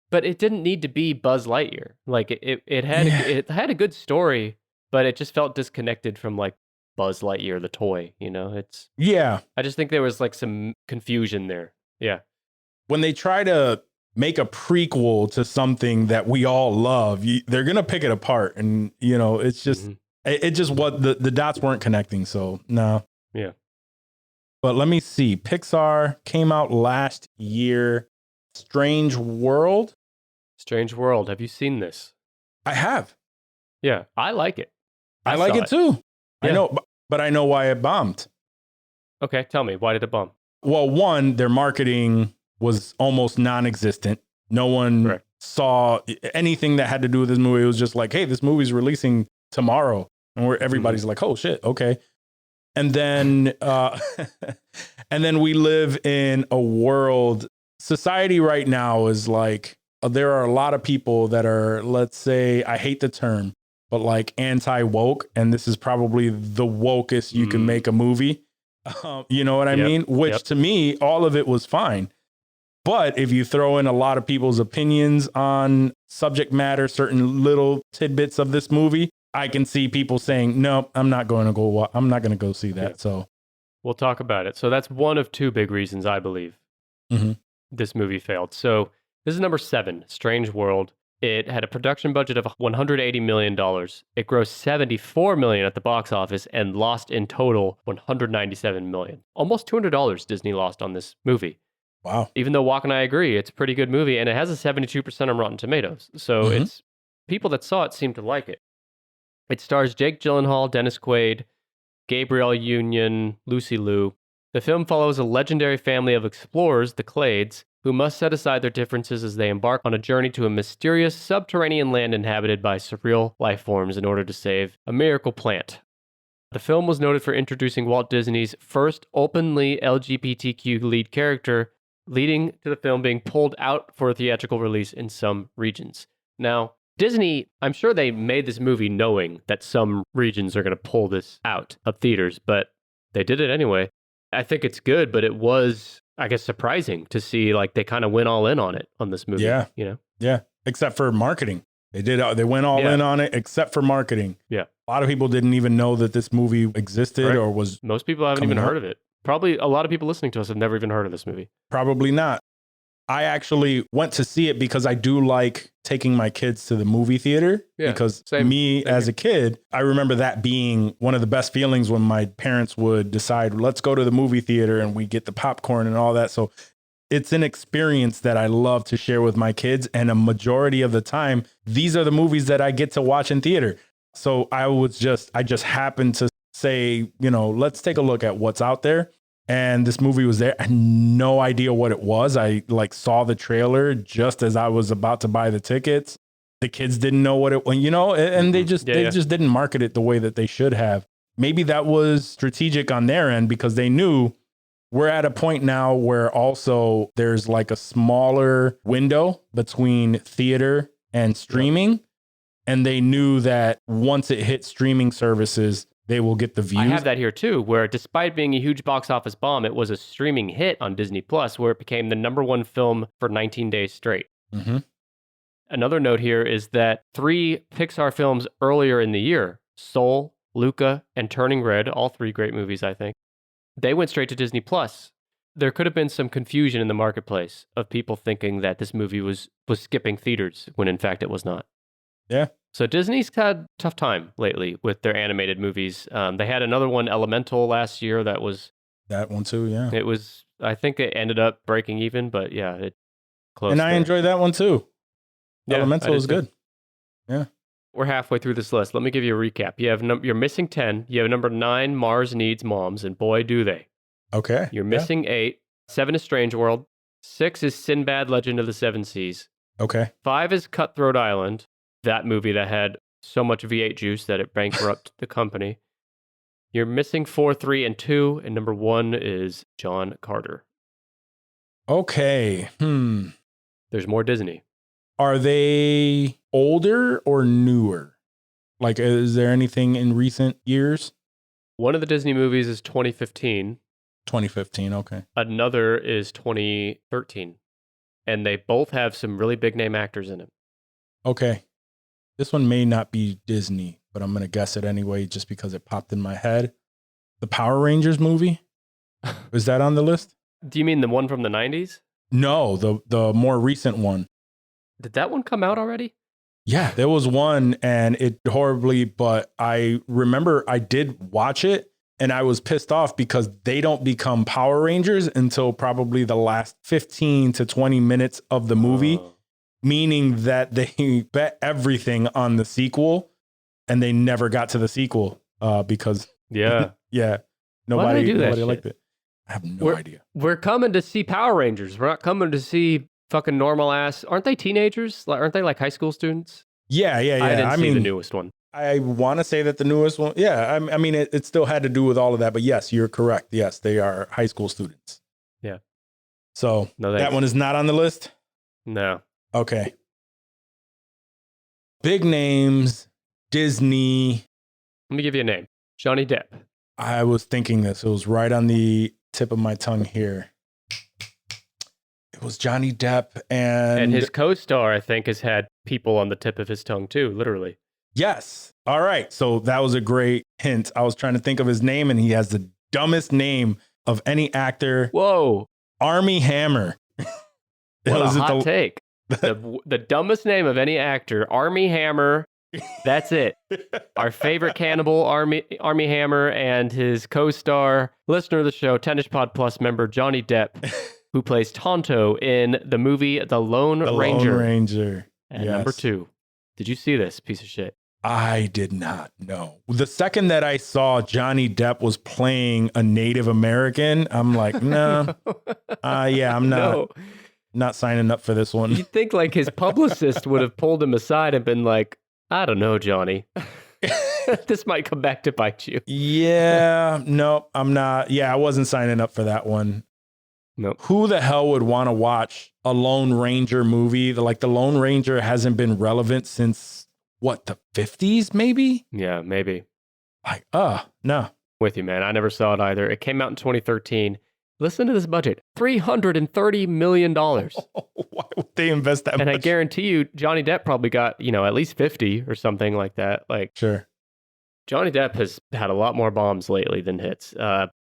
But it didn't need to be Buzz Lightyear. Like it had a good story, but it just felt disconnected from like Buzz Lightyear, the toy. It's I just think there was like some confusion there. Yeah. When they try to make a prequel to something that we all love, they're gonna pick it apart, and it's just it just what the dots weren't connecting. So no. Yeah. But let me see. Pixar came out last year. Strange World. Have you seen this? I have. Yeah, I like it. I like it too. Yeah. I know, but I know why it bombed. Okay, tell me, why did it bomb? Well, one, their marketing was almost non-existent. No one saw anything that had to do with this movie. It was just like, hey, this movie's releasing tomorrow. And where everybody's like, oh shit, okay. And then we live in a world, society right now is like, there are a lot of people that are, let's say, I hate the term, but like anti-woke. And this is probably the wokest you can make a movie. You know what I mean? Which to me, all of it was fine. But if you throw in a lot of people's opinions on subject matter, certain little tidbits of this movie, I can see people saying, "No, I'm not going to go. I'm not going to go see that." Yeah. So we'll talk about it. So that's one of two big reasons I believe this movie failed. So this is number 7, Strange World. It had a production budget of $180 million. It grossed $74 million at the box office and lost in total $197 million. Almost $200 Disney lost on this movie. Wow. Even though Joaquin and I agree, it's a pretty good movie, and it has a 72% on Rotten Tomatoes. So it's people that saw it seem to like it. It stars Jake Gyllenhaal, Dennis Quaid, Gabrielle Union, Lucy Liu. The film follows a legendary family of explorers, the Clades, who must set aside their differences as they embark on a journey to a mysterious subterranean land inhabited by surreal life forms in order to save a miracle plant. The film was noted for introducing Walt Disney's first openly LGBTQ lead character, leading to the film being pulled out for a theatrical release in some regions. Now, Disney, I'm sure they made this movie knowing that some regions are going to pull this out of theaters, but they did it anyway. I think it's good, but it was, I guess, surprising to see like they kind of went all in on it on this movie. Yeah. You know? Yeah. Except for marketing. They went all in on it except for marketing. Yeah. A lot of people didn't even know that this movie existed or was. Most people haven't even heard of it. Probably a lot of people listening to us have never even heard of this movie. Probably not. I actually went to see it because I do like taking my kids to the movie theater. Yeah, because me as a kid, I remember that being one of the best feelings when my parents would decide, let's go to the movie theater, and we get the popcorn and all that. So it's an experience that I love to share with my kids. And a majority of the time, these are the movies that I get to watch in theater. So I just happened to say, let's take a look at what's out there. And this movie was there. I had no idea what it was. I saw the trailer just as I was about to buy the tickets. The kids didn't know what it was, and they just didn't market it the way that they should have. Maybe that was strategic on their end because they knew we're at a point now where also there's like a smaller window between theater and streaming. And they knew that once it hit streaming services, they will get the views. I have that here too, where despite being a huge box office bomb, it was a streaming hit on Disney Plus, where it became the #1 film for 19 days straight. Another note here is that 3 Pixar films earlier in the year, Soul, Luca, and Turning Red, all 3 great movies, I think, they went straight to Disney Plus. There could have been some confusion in the marketplace of people thinking that this movie was skipping theaters, when in fact it was not. Yeah. So Disney's had a tough time lately with their animated movies. They had another one, Elemental, last year. That one too, yeah. It was, I think it ended up breaking even, but yeah, it closed. And I enjoyed that one too. Yeah, Elemental was good. Yeah. We're halfway through this list. Let me give you a recap. You're missing 10. You have number 9, Mars Needs Moms, and boy, do they. Okay. You're missing 8. 7 is Strange World. 6 is Sinbad, Legend of the Seven Seas. Okay. 5 is Cutthroat Island. That movie that had so much V8 juice that it bankrupted the company. You're missing 4, 3, and 2, and number 1 is John Carter. Okay. There's more Disney. Are they older or newer? Like, is there anything in recent years? One of the Disney movies is 2015. 2015, okay. Another is 2013. And they both have some really big name actors in it. Okay. This one may not be Disney, but I'm going to guess it anyway just because it popped in my head. The Power Rangers movie? Is that on the list? Do you mean the one from the 90s? No, the more recent one. Did that one come out already? Yeah, there was one and it horribly, but I remember I did watch it and I was pissed off because they don't become Power Rangers until probably the last 15 to 20 minutes of the movie. Meaning that they bet everything on the sequel and they never got to the sequel because nobody liked it. I have no idea. We're coming to see Power Rangers. We're not coming to see fucking normal ass. Aren't they teenagers? Aren't they like high school students? Yeah. I didn't see the newest one. I want to say that the newest one. Yeah. I mean, it still had to do with all of that. But yes, you're correct. Yes, they are high school students. Yeah. So that one is not on the list? No. Okay. Big names, Disney. Let me give you a name. Johnny Depp. I was thinking this. It was right on the tip of my tongue here. It was Johnny Depp And his co-star, I think, has had people on the tip of his tongue too, literally. Yes. All right. So that was a great hint. I was trying to think of his name, and he has the dumbest name of any actor. Whoa. Armie Hammer. What a hot take. The dumbest name of any actor, Armie Hammer. That's it. Our favorite cannibal, Armie Hammer, and his co-star, listener of the show, Tennis Pod Plus member Johnny Depp, who plays Tonto in the movie The Lone Ranger. Lone Ranger. And number 2. Did you see this piece of shit? I did not know. The second that I saw Johnny Depp was playing a Native American, I'm like, no. Yeah, I'm not signing up for this one. You'd think like his publicist would have pulled him aside and been like, I don't know, Johnny. This might come back to bite you. Yeah, no, I'm not. Yeah, I wasn't signing up for that one. Nope. Who the hell would want to watch a Lone Ranger movie? Like the Lone Ranger hasn't been relevant since what, the 50s maybe? Yeah, maybe. Like, no. With you, man. I never saw it either. It came out in 2013. Listen to this budget. $330 million. Why would they invest that much? And I guarantee you, Johnny Depp probably got, at least 50 or something like that. Like, sure. Johnny Depp has had a lot more bombs lately than hits.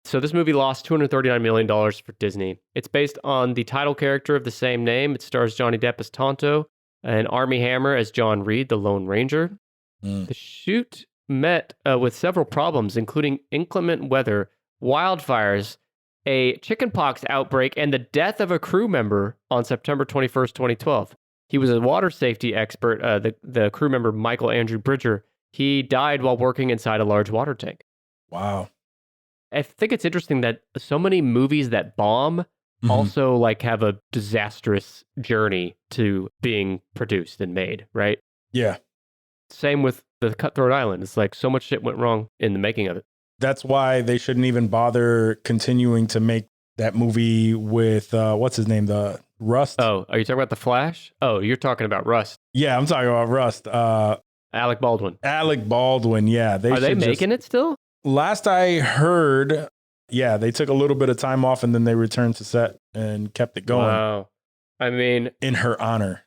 So this movie lost $239 million for Disney. It's based on the title character of the same name. It stars Johnny Depp as Tonto and Armie Hammer as John Reed, the Lone Ranger. The shoot met with several problems, including inclement weather, wildfires, a chickenpox outbreak, and the death of a crew member on September 21st, 2012. He was a water safety expert, the crew member, Michael Andrew Bridger. He died while working inside a large water tank. Wow. I think it's interesting that so many movies that bomb also like have a disastrous journey to being produced and made, right? Yeah. Same with the Cutthroat Island. It's like so much shit went wrong in the making of it. That's why they shouldn't even bother continuing to make that movie with, what's his name? The Rust? Oh, are you talking about The Flash? Oh, you're talking about Rust. Yeah, I'm talking about Rust. Alec Baldwin. Alec Baldwin, yeah. Are they making it still? Last I heard, yeah, they took a little bit of time off and then they returned to set and kept it going. Wow. I mean, in her honor,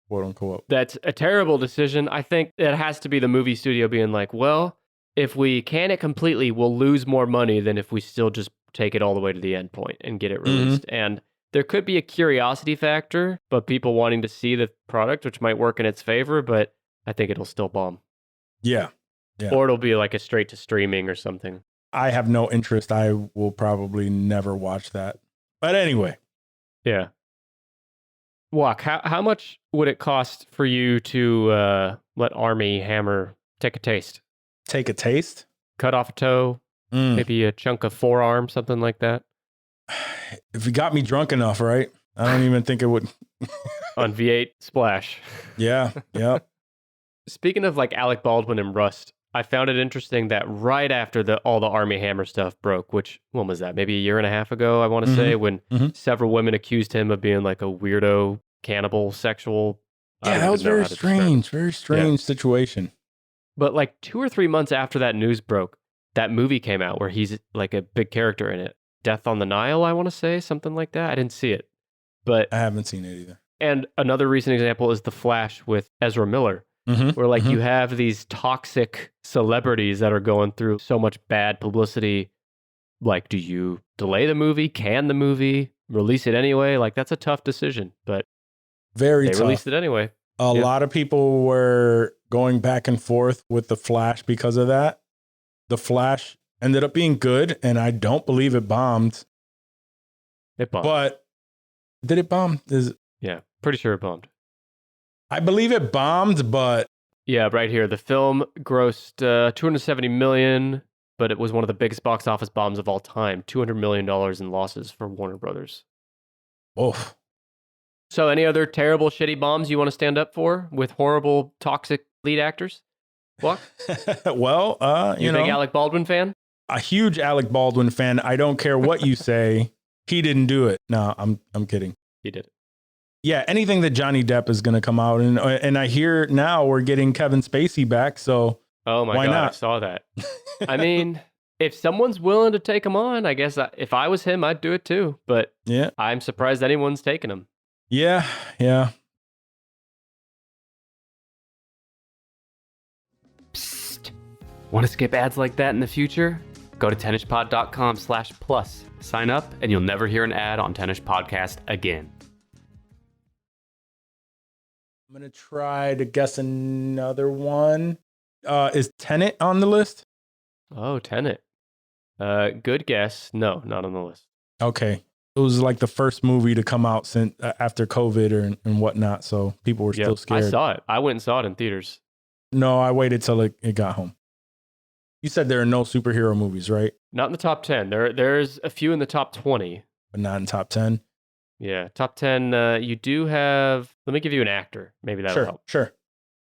quote unquote. That's a terrible decision. I think it has to be the movie studio being like, well, if we can it completely, we'll lose more money than if we still just take it all the way to the end point and get it released. And there could be a curiosity factor, but people wanting to see the product, which might work in its favor, but I think it'll still bomb. Yeah. Yeah. Or it'll be like a straight to streaming or something. I have no interest. I will probably never watch that. But anyway. Yeah. Juac, how much would it cost for you to let Armie Hammer take a taste? Take a taste? Cut off a toe, maybe a chunk of forearm, something like that. If you got me drunk enough, right? I don't even think it would. On V8 Splash. Yeah. Speaking of like Alec Baldwin and Rust, I found it interesting that right after all the Armie Hammer stuff broke, which, when was that? Maybe a year and a half ago, I want to say, when several women accused him of being like a weirdo, cannibal, sexual. Yeah, that was very strange situation. But like 2 or 3 months after that news broke, that movie came out where he's like a big character in it. Death on the Nile, I want to say, something like that. I didn't see it, but I haven't seen it either. And another recent example is The Flash with Ezra Miller. Where like you have these toxic celebrities that are going through so much bad publicity. Like, do you delay the movie? Can the movie release it anyway? Like, that's a tough decision, but they released it anyway. A lot of people were going back and forth with The Flash because of that. The Flash ended up being good, and I don't believe it bombed. It bombed. But did it bomb? Yeah, pretty sure it bombed. I believe it bombed, but... Yeah, right here. The film grossed $270 million, but it was one of the biggest box office bombs of all time. $200 million in losses for Warner Brothers. Oh. So any other terrible, shitty bombs you want to stand up for with horrible, toxic lead actors? What? Well, you a big Alec Baldwin fan? A huge Alec Baldwin fan. I don't care what you say. He didn't do it. No, I'm kidding. He did it. Yeah, anything that Johnny Depp is going to come out, and I hear now we're getting Kevin Spacey back, so oh my why God, not? I saw that. I mean, if someone's willing to take him on, I guess if I was him, I'd do it too. But Yeah. I'm surprised anyone's taking him. Yeah. Yeah. Psst. Want to skip ads like that in the future? Go to tennispod.com/plus. Sign up and you'll never hear an ad on Tennis Podcast again. I'm going to try to guess another one. Is Tenet on the list? Oh, Tenet. Good guess. No, not on the list. Okay. It was like the first movie to come out since after COVID and whatnot. So people were still scared. I saw it. I went and saw it in theaters. No, I waited till it got home. You said there are no superhero movies, right? Not in the top 10. There's a few in the top 20. But not in top 10? Yeah, top 10. You do have, let me give you an actor. Maybe that'll help. Sure.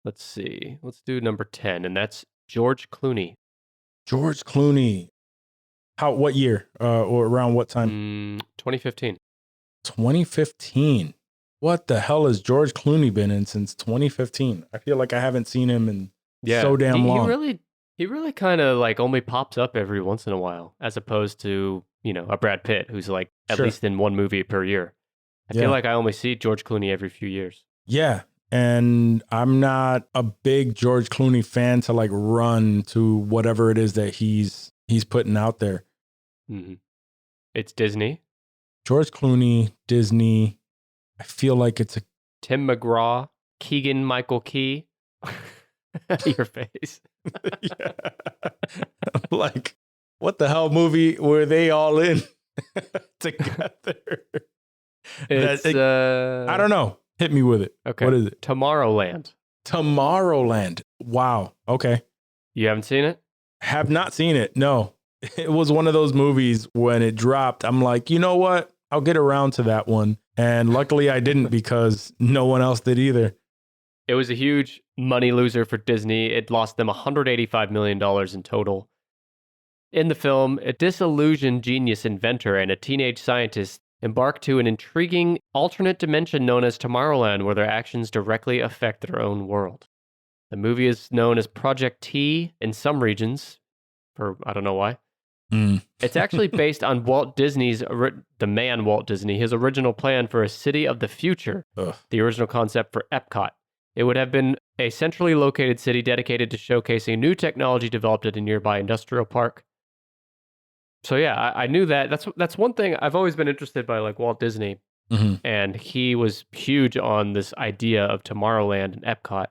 Let's see. Let's do number 10, and that's George Clooney. George Clooney. What year? Or around what time? 2015. 2015. What the hell has George Clooney been in since 2015? I feel like I haven't seen him in so damn long. He really kind of like only pops up every once in a while, as opposed to, a Brad Pitt who's like at least in one movie per year. I feel like I only see George Clooney every few years. Yeah. And I'm not a big George Clooney fan to like run to whatever it is that he's putting out there. Mm-hmm. It's Disney. George Clooney, Disney. I feel like it's a Tim McGraw, Keegan Michael Key. Your face. Yeah. Like, what the hell movie were they all in together? It's, I don't know. Hit me with it. Okay. What is it? Tomorrowland. Tomorrowland. Wow. Okay. You haven't seen it? Have not seen it. No. It was one of those movies when it dropped. I'm like, you know what? I'll get around to that one. And luckily I didn't because no one else did either. It was a huge money loser for Disney. It lost them $185 million in total. In the film, a disillusioned genius inventor and a teenage scientist embark to an intriguing alternate dimension known as Tomorrowland, where their actions directly affect their own world. The movie is known as Project T in some regions, for I don't know why. It's actually based on Walt Disney's, the man Walt Disney, his original plan for a city of the future, the original concept for Epcot. It would have been a centrally located city dedicated to showcasing new technology developed at a nearby industrial park. So yeah, I knew that. That's one thing I've always been interested by, like Walt Disney, and he was huge on this idea of Tomorrowland and Epcot.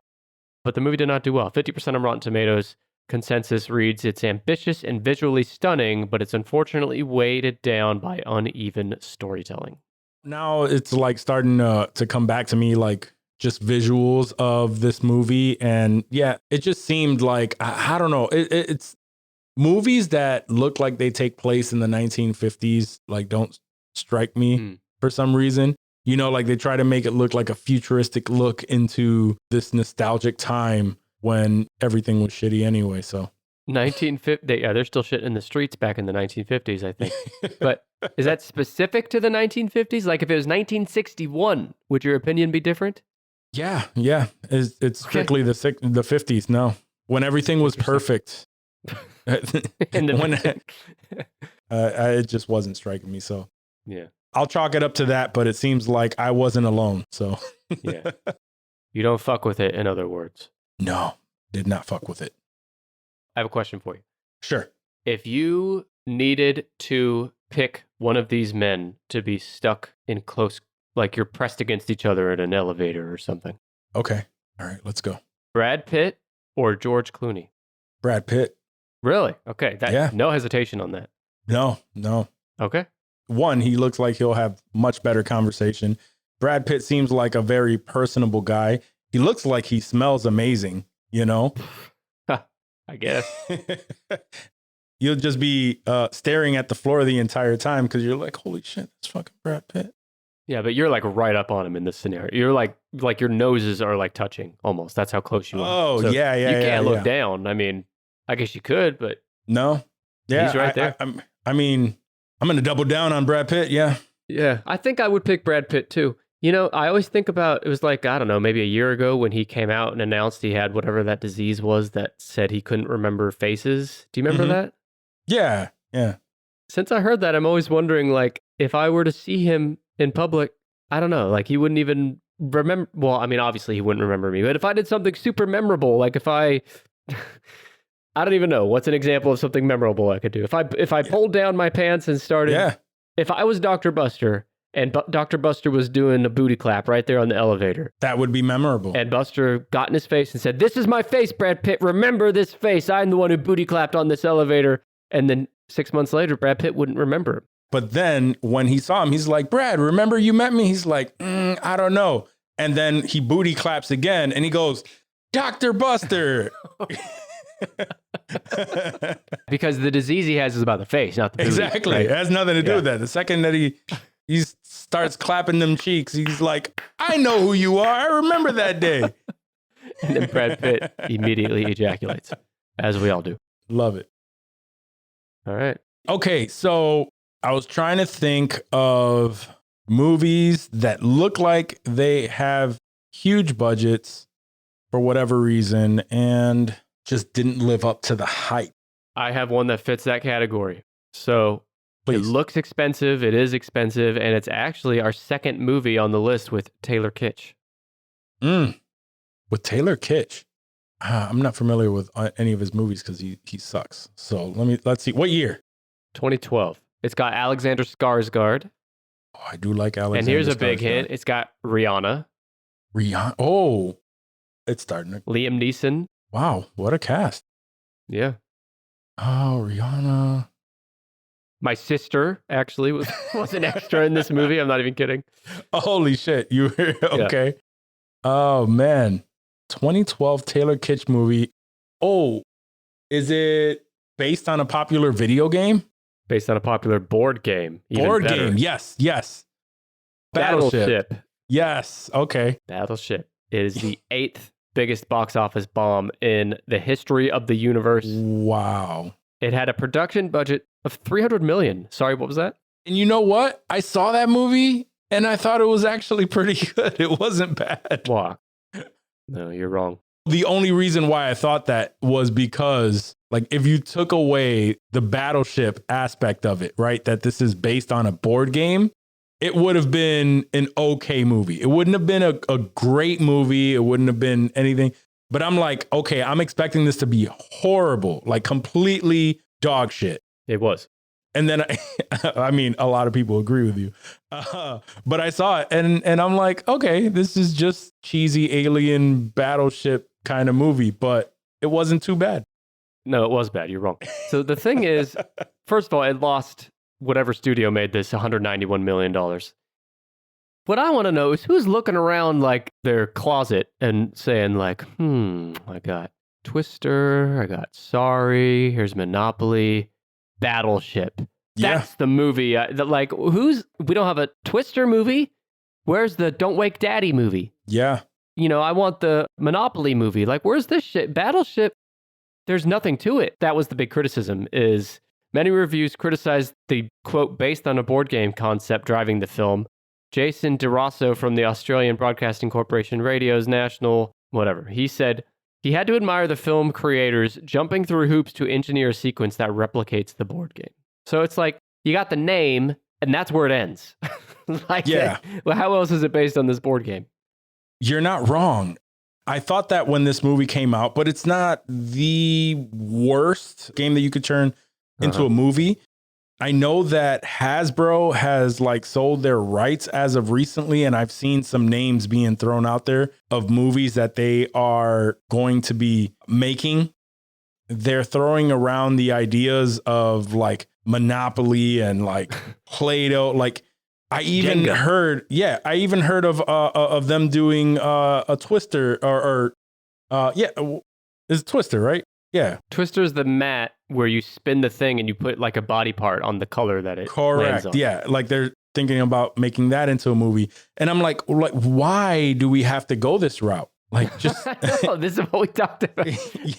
But the movie did not do well. 50% on Rotten Tomatoes. Consensus reads, it's ambitious and visually stunning, but it's unfortunately weighted down by uneven storytelling. Now it's like starting to come back to me, like just visuals of this movie. And yeah, it just seemed like, I don't know, it's movies that look like they take place in the 1950s, like don't strike me for some reason. Like they try to make it look like a futuristic look into this nostalgic time when everything was shitty anyway. So 1950, yeah, they're still shit in the streets back in the 1950s, I think. But is that specific to the 1950s? Like if it was 1961, would your opinion be different? Yeah. It's strictly the 50s. No, when everything was perfect. It just wasn't striking me. So yeah, I'll chalk it up to that. But it seems like I wasn't alone. So yeah, you don't fuck with it. In other words. No, did not fuck with it. I have a question for you. Sure. If you needed to pick one of these men to be stuck in close, like you're pressed against each other in an elevator or something. Okay. All right, let's go. Brad Pitt or George Clooney? Brad Pitt. Really? Okay. No hesitation on that. No. Okay. One, he looks like he'll have much better conversation. Brad Pitt seems like a very personable guy. He looks like he smells amazing, I guess. You'll just be staring at the floor the entire time because you're like, holy shit, that's fucking Brad Pitt. Yeah, but you're like right up on him in this scenario. You're like your noses are like touching almost. That's how close you are. Oh, so yeah. You can't look down. I mean, I guess you could, but no. Yeah, he's right there. I'm going to double down on Brad Pitt. Yeah. Yeah, I think I would pick Brad Pitt too. I always think about, it was like, I don't know, maybe a year ago when he came out and announced he had whatever that disease was that said he couldn't remember faces. Do you remember that? Yeah. Yeah. Since I heard that, I'm always wondering, like, if I were to see him in public, I don't know, like, he wouldn't even remember. Well, I mean, obviously he wouldn't remember me, but if I did something super memorable, like if I don't even know what's an example of something memorable I could do. If I pulled down my pants and started, if I was Dr. Buster and Dr. Buster was doing a booty clap right there on the elevator, that would be memorable. And Buster got in his face and said, "This is my face, Brad Pitt. Remember this face. I'm the one who booty clapped on this elevator." And then 6 months later, Brad Pitt wouldn't remember him. But then when he saw him, he's like, "Brad, remember you met me?" He's like, "I don't know." And then he booty claps again and he goes, "Dr. Buster." Because the disease he has is about the face, not the booty. Exactly. Right? It has nothing to do with that. The second that he starts clapping them cheeks, he's like, "I know who you are. I remember that day." And then Brad Pitt immediately ejaculates, as we all do. Love it. All right. Okay, so I was trying to think of movies that look like they have huge budgets for whatever reason and just didn't live up to the hype. I have one that fits that category. So Please. It looks expensive, it is expensive, and it's actually our second movie on the list with Taylor Kitsch. With Taylor Kitsch? I'm not familiar with any of his movies because he sucks. So let's see. What year? 2012. It's got Alexander Skarsgård. Oh, I do like Alexander. And here's a big hint. It's got Rihanna. Rihanna. Oh, it's starting to. Liam Neeson. Wow, what a cast. Yeah. Oh, Rihanna. My sister actually was an extra in this movie. I'm not even kidding. Holy shit. You were okay. Yeah. Oh, man. 2012 Taylor Kitsch movie. Oh, is it based on a popular video game? Based on a popular board game. Board game. Yes. Battleship. Yes. Okay. Battleship is the 8th biggest box office bomb in the history of the universe. Wow. It had a production budget of $300 million. Sorry, what was that? And you know what? I saw that movie and I thought it was actually pretty good. It wasn't bad. Wow. No, you're wrong. The only reason why I thought that was because, like, if you took away the battleship aspect of it, right, that this is based on a board game, it would have been an okay movie. It wouldn't have been a great movie. It wouldn't have been anything. But I'm like, okay, I'm expecting this to be horrible, like completely dog shit. It was. And then, I mean, a lot of people agree with you. But I saw it and I'm like, okay, this is just cheesy alien battleship kind of movie, but it wasn't too bad. No, it was bad. You're wrong. So the thing is, first of all, it lost whatever studio made this $191 million. What I want to know is who's looking around like their closet and saying like, I got Twister, I got Sorry, here's Monopoly, Battleship. That's the movie. We don't have a Twister movie. Where's the Don't Wake Daddy movie? Yeah. You know, I want the Monopoly movie. Like, where's this shit? Battleship, there's nothing to it. That was the big criticism, is many reviews criticized the, quote, based on a board game concept driving the film. Jason DeRosso from the Australian Broadcasting Corporation Radio's National, whatever, he said he had to admire the film creators jumping through hoops to engineer a sequence that replicates the board game. So it's like, you got the name, and that's where it ends. Well, how else is it based on this board game? You're not wrong. I thought that when this movie came out, but it's not the worst game that you could turn into a movie. I know that Hasbro has like sold their rights as of recently, and I've seen some names being thrown out there of movies that they are going to be making. They're throwing around the ideas of like Monopoly and like Play-Doh. Like I even heard of them doing a Twister it's Twister, right? Yeah. Twister's the mat where you spin the thing and you put like a body part on the color that it lands on. Yeah. Like they're thinking about making that into a movie. And I'm like, why do we have to go this route? Like, just no, this is what we talked about.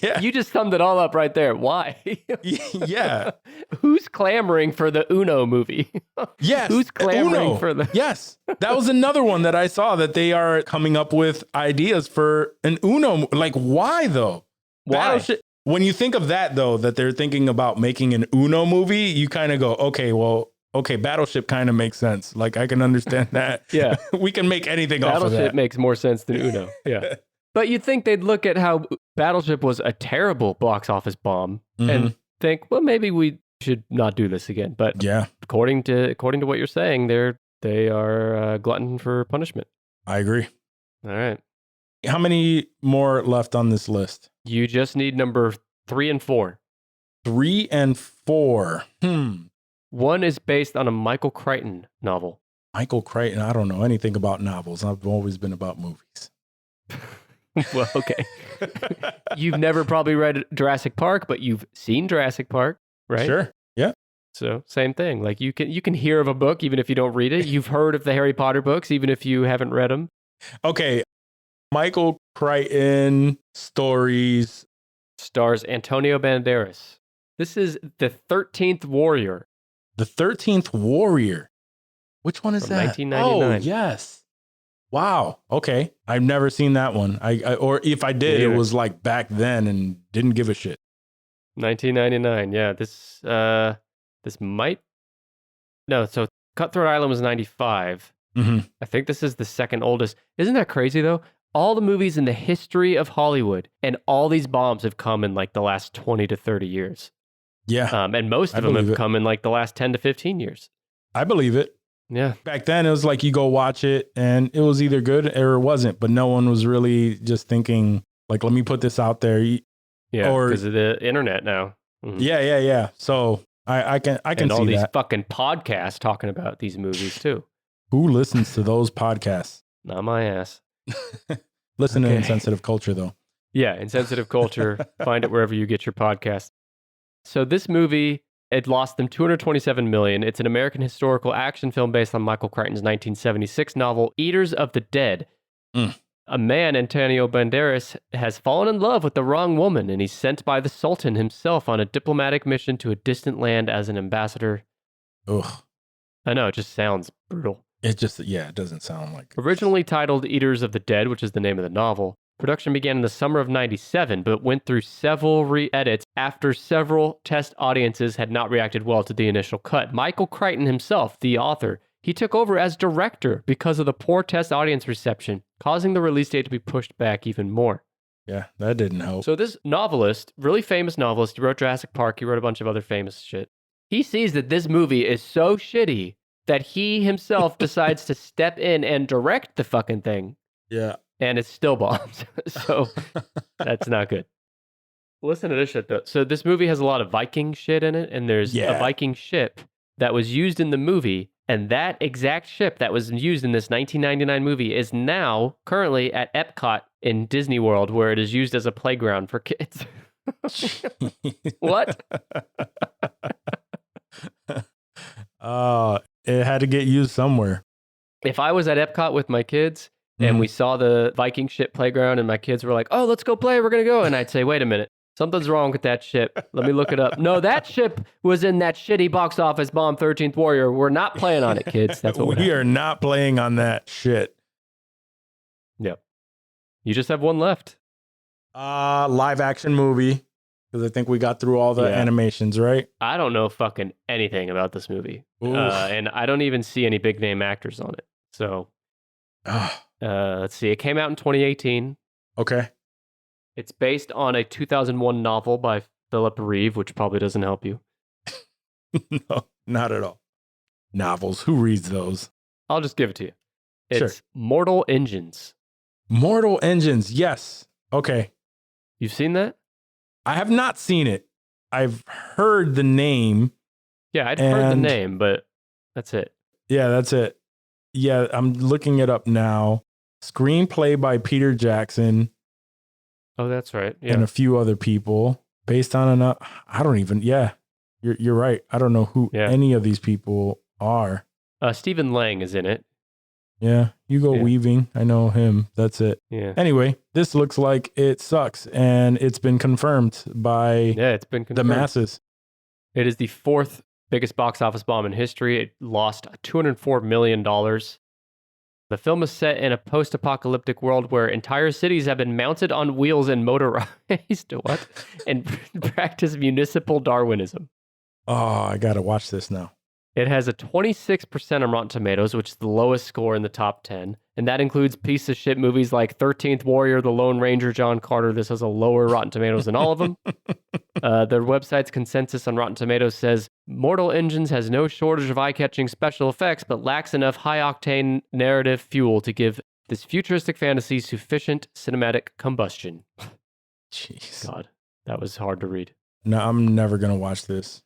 Yeah. You just summed it all up right there. Why? Yeah. Who's clamoring for the Uno movie? Yes. Who's clamoring for the Yes. That was another one that I saw that they are coming up with ideas for an Uno. Like, why though? Why? When you think of that, though, that they're thinking about making an Uno movie, you kind of go, okay, Battleship kind of makes sense. Like, I can understand that. Yeah. We can make anything off of that. Battleship makes more sense than Uno. Yeah. But you'd think they'd look at how Battleship was a terrible box office bomb and think, well, maybe we should not do this again. But yeah, according to what you're saying, they are glutton for punishment. I agree. All right. How many more left on this list? You just need number 3 and 4. 3 and 4. One is based on a Michael Crichton novel. Michael Crichton, I don't know anything about novels. I've always been about movies. Well, okay. You've never probably read Jurassic Park, but you've seen Jurassic Park, right? Sure. Yeah. So same thing. Like you can hear of a book even if you don't read it. You've heard of the Harry Potter books even if you haven't read them. Okay. Michael Crichton stories. Stars Antonio Banderas. This is The 13th Warrior. The 13th Warrior. Which one is From that? 1999. Oh, yes. Wow. Okay. I've never seen that one. Or if I did, it was like back then and didn't give a shit. 1999. Yeah. This might. No. So Cutthroat Island was 95. Mm-hmm. I think this is the second oldest. Isn't that crazy though? All the movies in the history of Hollywood and all these bombs have come in like the last 20 to 30 years. Yeah. And most of them have come in like the last 10 to 15 years. I believe it. Yeah. Back then, it was like you go watch it and it was either good or it wasn't, but no one was really just thinking, like, let me put this out there. Yeah, because of the internet now. Mm-hmm. Yeah. So I can and all see these that. fucking podcasts talking about these movies too. Who listens to those podcasts? Not my ass. Listen to Insensitive Culture, though. Yeah, Insensitive Culture. Find it wherever you get your podcast. So this movie, it lost them $227 million. It's an American historical action film based on Michael Crichton's 1976 novel, Eaters of the Dead. A man, Antonio Banderas, has fallen in love with the wrong woman, and he's sent by the Sultan himself on a diplomatic mission to a distant land as an ambassador. Ugh. I know, it just sounds brutal. It doesn't sound like... Originally titled Eaters of the Dead, which is the name of the novel, production began in the summer of 97, but went through several re-edits after several test audiences had not reacted well to the initial cut. Michael Crichton himself, the author, he took over as director because of the poor test audience reception, causing the release date to be pushed back even more. Yeah, that didn't help. So this novelist, really famous novelist, he wrote Jurassic Park, he wrote a bunch of other famous shit. He sees that this movie is so shitty that he himself decides to step in and direct the fucking thing. Yeah. And it still bombs. So that's not good. Listen to this shit, though. So this movie has a lot of Viking shit in it, and there's a Viking ship that was used in the movie, and that exact ship that was used in this 1999 movie is now currently at Epcot in Disney World, where it is used as a playground for kids. What? It had to get used somewhere. If I was at Epcot with my kids and we saw the Viking ship playground and my kids were like, oh, let's go play, we're going to go. And I'd say, wait a minute, something's wrong with that ship. Let me look it up. No, that ship was in that shitty box office bomb 13th Warrior. We're not playing on it, kids. That's what we are not playing on that shit. Yep. You just have one left. Live action movie. Because I think we got through all the animations, right? I don't know fucking anything about this movie. And I don't even see any big name actors on it. So let's see. It came out in 2018. Okay. It's based on a 2001 novel by Philip Reeve, which probably doesn't help you. No, not at all. Novels. Who reads those? I'll just give it to you. It's Mortal Engines. Mortal Engines. Yes. Okay. You've seen that? I have not seen it. I've heard the name. Yeah, I'd heard the name, but that's it. Yeah, that's it. Yeah, I'm looking it up now. Screenplay by Peter Jackson. Oh, that's right. Yeah. And a few other people. Based on I don't even, you're right. I don't know who any of these people are. Stephen Lang is in it. Yeah, Hugo Weaving. I know him. That's it. Yeah. Anyway, this looks like it sucks, and it's been confirmed by the masses. It is the 4th biggest box office bomb in history. It lost $204 million. The The film is set in a post-apocalyptic world where entire cities have been mounted on wheels and motorized and practice municipal Darwinism. Oh, I got to watch this now. It has a 26% on Rotten Tomatoes, which is the lowest score in the top 10. And that includes piece of shit movies like 13th Warrior, The Lone Ranger, John Carter. This has a lower Rotten Tomatoes than all of them. Their website's consensus on Rotten Tomatoes says, Mortal Engines has no shortage of eye-catching special effects, but lacks enough high-octane narrative fuel to give this futuristic fantasy sufficient cinematic combustion. Jeez. God, that was hard to read. No, I'm never going to watch this.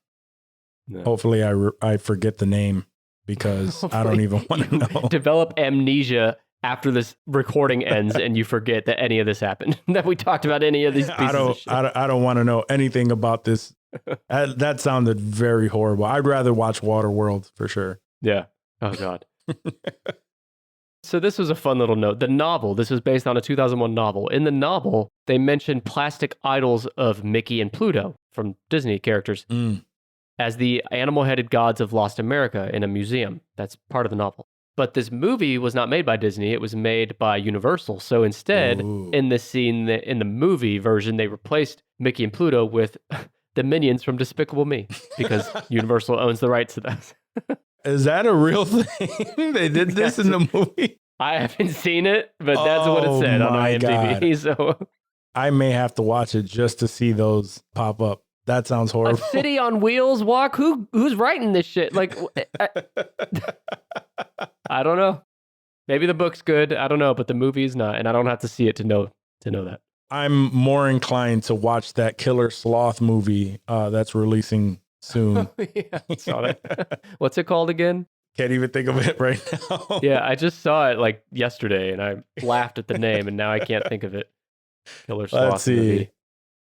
No. Hopefully I forget the name because I don't even want to know. Develop amnesia after this recording ends and you forget that any of this happened, that we talked about any of these pieces of shit. I don't want to know anything about this. That sounded very horrible. I'd rather watch Waterworld for sure. Yeah. Oh, God. So this was a fun little note. The novel, this was based on a 2001 novel. In the novel, they mentioned plastic idols of Mickey and Pluto from Disney characters. As the animal-headed gods of Lost America in a museum. That's part of the novel. But this movie was not made by Disney. It was made by Universal. So instead, in this scene, in the movie version, they replaced Mickey and Pluto with the minions from Despicable Me because Universal owns the rights to those. Is that a real thing? They did this in the movie? I haven't seen it, but that's what it said on IMDb. So I may have to watch it just to see those pop up. That sounds horrible. A city on wheels, Walk? Who's writing this shit? Like, I don't know. Maybe the book's good. I don't know, but the movie is not, and I don't have to see it to know that. I'm more inclined to watch that Killer Sloth movie that's releasing soon. Yeah, I saw that. What's it called again? Can't even think of it right now. Yeah, I just saw it like yesterday, and I laughed at the name, and now I can't think of it. Killer Sloth. Let's see. Movie.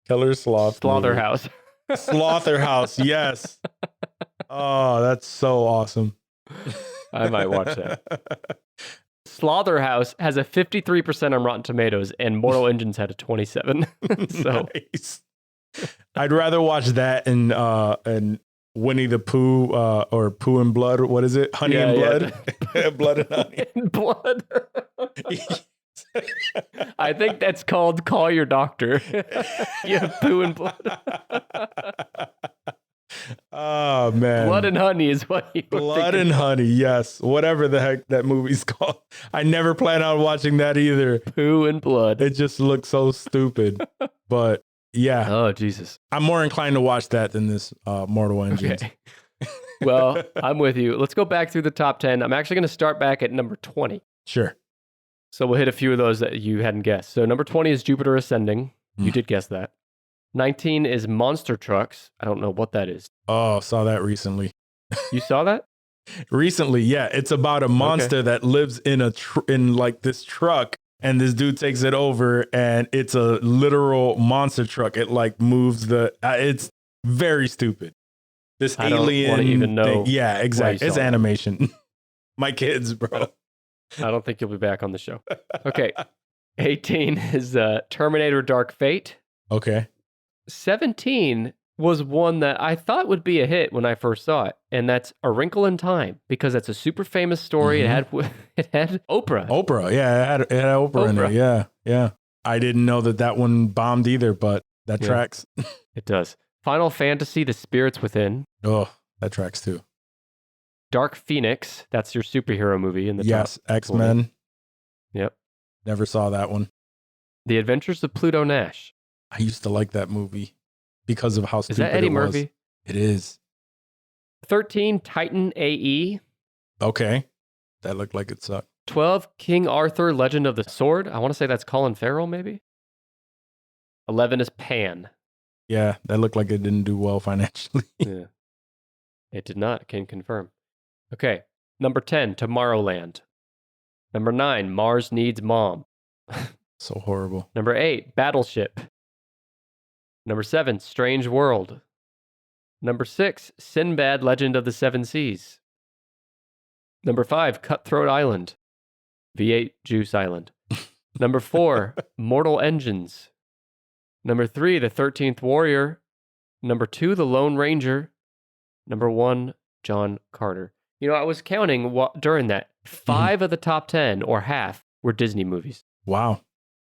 Killer Sloth. Slaughterhouse. Slaughterhouse, yes. Oh, that's so awesome. I might watch that. Slaughterhouse has a 53% on Rotten Tomatoes, and Mortal Engines had a 27. So nice. I'd rather watch that and Winnie the Pooh or Pooh and Blood. What is it? Honey and Blood? Yeah. Blood and Honey. And Blood. I think that's called Call Your Doctor. You have Pooh and Blood. Oh, man. Blood and Honey is what you Blood and Honey, yes. Whatever the heck that movie's called. I never plan on watching that either. Pooh and Blood. It just looks so stupid. But yeah. Oh, Jesus. I'm more inclined to watch that than this Mortal Engines. Okay. Well, I'm with you. Let's go back through the top 10. I'm actually going to start back at number 20. Sure. So we'll hit a few of those that you hadn't guessed. So number 20 is Jupiter Ascending. You did guess that. 19 is Monster Trucks. I don't know what that is. Oh, saw that recently. You saw that? Recently, yeah. It's about a monster that lives in in like this truck, and this dude takes it over, and it's a literal monster truck. It like moves it's very stupid. This I alien don't even know. thing. Yeah, exactly. It's animation. My kids, bro. I don't think you'll be back on the show. Okay. 18 is Terminator Dark Fate. Okay. 17 was one that I thought would be a hit when I first saw it, and that's A Wrinkle in Time, because that's a super famous story. It had Oprah. Oprah, yeah, it had Oprah in it. Yeah, yeah. I didn't know that one bombed either, but that tracks. It does. Final Fantasy: The Spirits Within. Oh, that tracks too. Dark Phoenix, that's your superhero movie in the Yes, top X-Men. 40. Yep. Never saw that one. The Adventures of Pluto Nash. I used to like that movie because of how stupid it was. Is that Eddie Murphy? It is. 13, Titan AE. Okay. That looked like it sucked. 12, King Arthur, Legend of the Sword. I want to say that's Colin Farrell, maybe. 11 is Pan. Yeah, that looked like it didn't do well financially. Yeah. It did not, can confirm. Okay. Number 10, Tomorrowland. Number 9, Mars Needs Mom. So horrible. Number 8, Battleship. Number 7, Strange World. Number 6, Sinbad, Legend of the Seven Seas. Number 5, Cutthroat Island. V8 Juice Island. Number 4, Mortal Engines. Number 3, The 13th Warrior. Number 2, The Lone Ranger. Number 1, John Carter. You know, I was counting during that. 5 of the top 10 or half were Disney movies. Wow.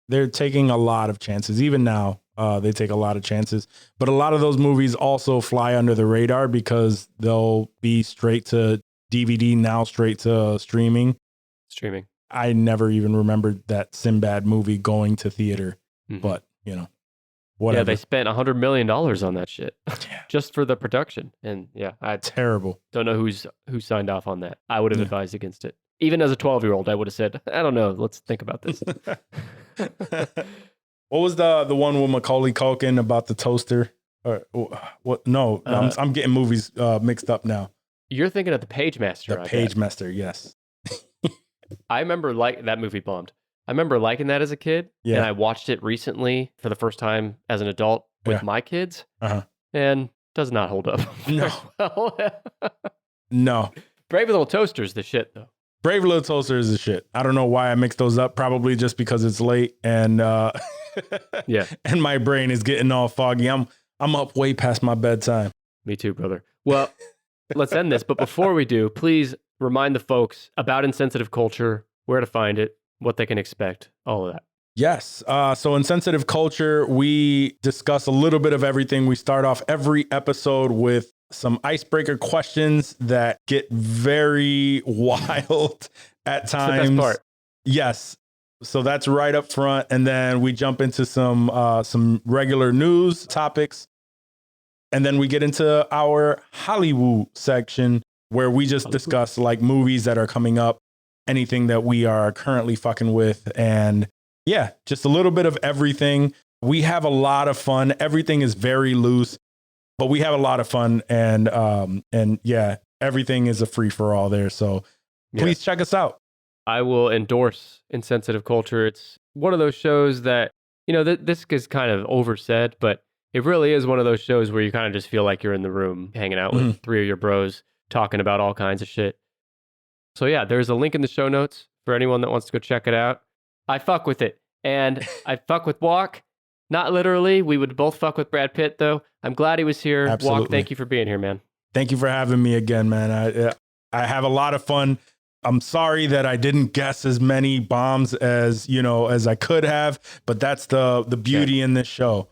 They're taking a lot of chances. Even now, they take a lot of chances. But a lot of those movies also fly under the radar because they'll be straight to DVD now, straight to streaming. I never even remembered that Sinbad movie going to theater. But, you know, whatever. Yeah, they spent $100 million on that shit just for the production. And yeah, terrible. Don't know who signed off on that. I would have advised against it. Even as a 12-year-old, I would have said, I don't know, let's think about this. What was the one with Macaulay Culkin about the toaster? Or what? No, I'm getting movies mixed up now. You're thinking of The Pagemaster. The Pagemaster, yes. I remember that movie bombed. I remember liking that as a kid, and I watched it recently for the first time as an adult with my kids, and does not hold up. No. No. Brave Little Toaster is the shit, though. Brave Little Toaster is the shit. I don't know why I mixed those up. Probably just because it's late and and my brain is getting all foggy. I'm up way past my bedtime. Me too, brother. Well, let's end this. But before we do, please remind the folks about insensitive culture, where to find it, what they can expect, all of that. Yes. So Insensitive Culture, we discuss a little bit of everything. We start off every episode with some icebreaker questions that get very wild at times. That's the best part. Yes. So that's right up front. And then we jump into some regular news topics. And then we get into our Hollywood section where we just discuss like movies that are coming up, anything that we are currently fucking with. And yeah, just a little bit of everything. We have a lot of fun. Everything is very loose, but we have a lot of fun. And yeah, everything is a free for all there. So please check us out. I will endorse Insensitive Culture. It's one of those shows that, you know, this is kind of oversaid, but it really is one of those shows where you kind of just feel like you're in the room hanging out with 3 of your bros talking about all kinds of shit. So yeah, there's a link in the show notes for anyone that wants to go check it out. I fuck with it. And I fuck with Juac. Not literally. We would both fuck with Brad Pitt, though. I'm glad he was here. Absolutely. Juac, thank you for being here, man. Thank you for having me again, man. I have a lot of fun. I'm sorry that I didn't guess as many bombs as I could have, but that's the beauty in this show.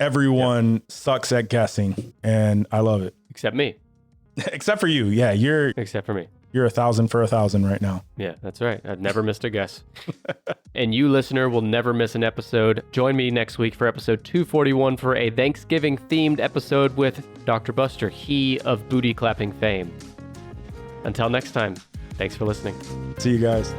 Everyone sucks at guessing, and I love it. Except me. Except for you. Yeah, except for me. You're 1,000 for 1,000 right now. Yeah, that's right. I've never missed a guess. And you, listener, will never miss an episode. Join me next week for episode 241 for a Thanksgiving-themed episode with Dr. Buster, he of booty clapping fame. Until next time, thanks for listening. See you guys.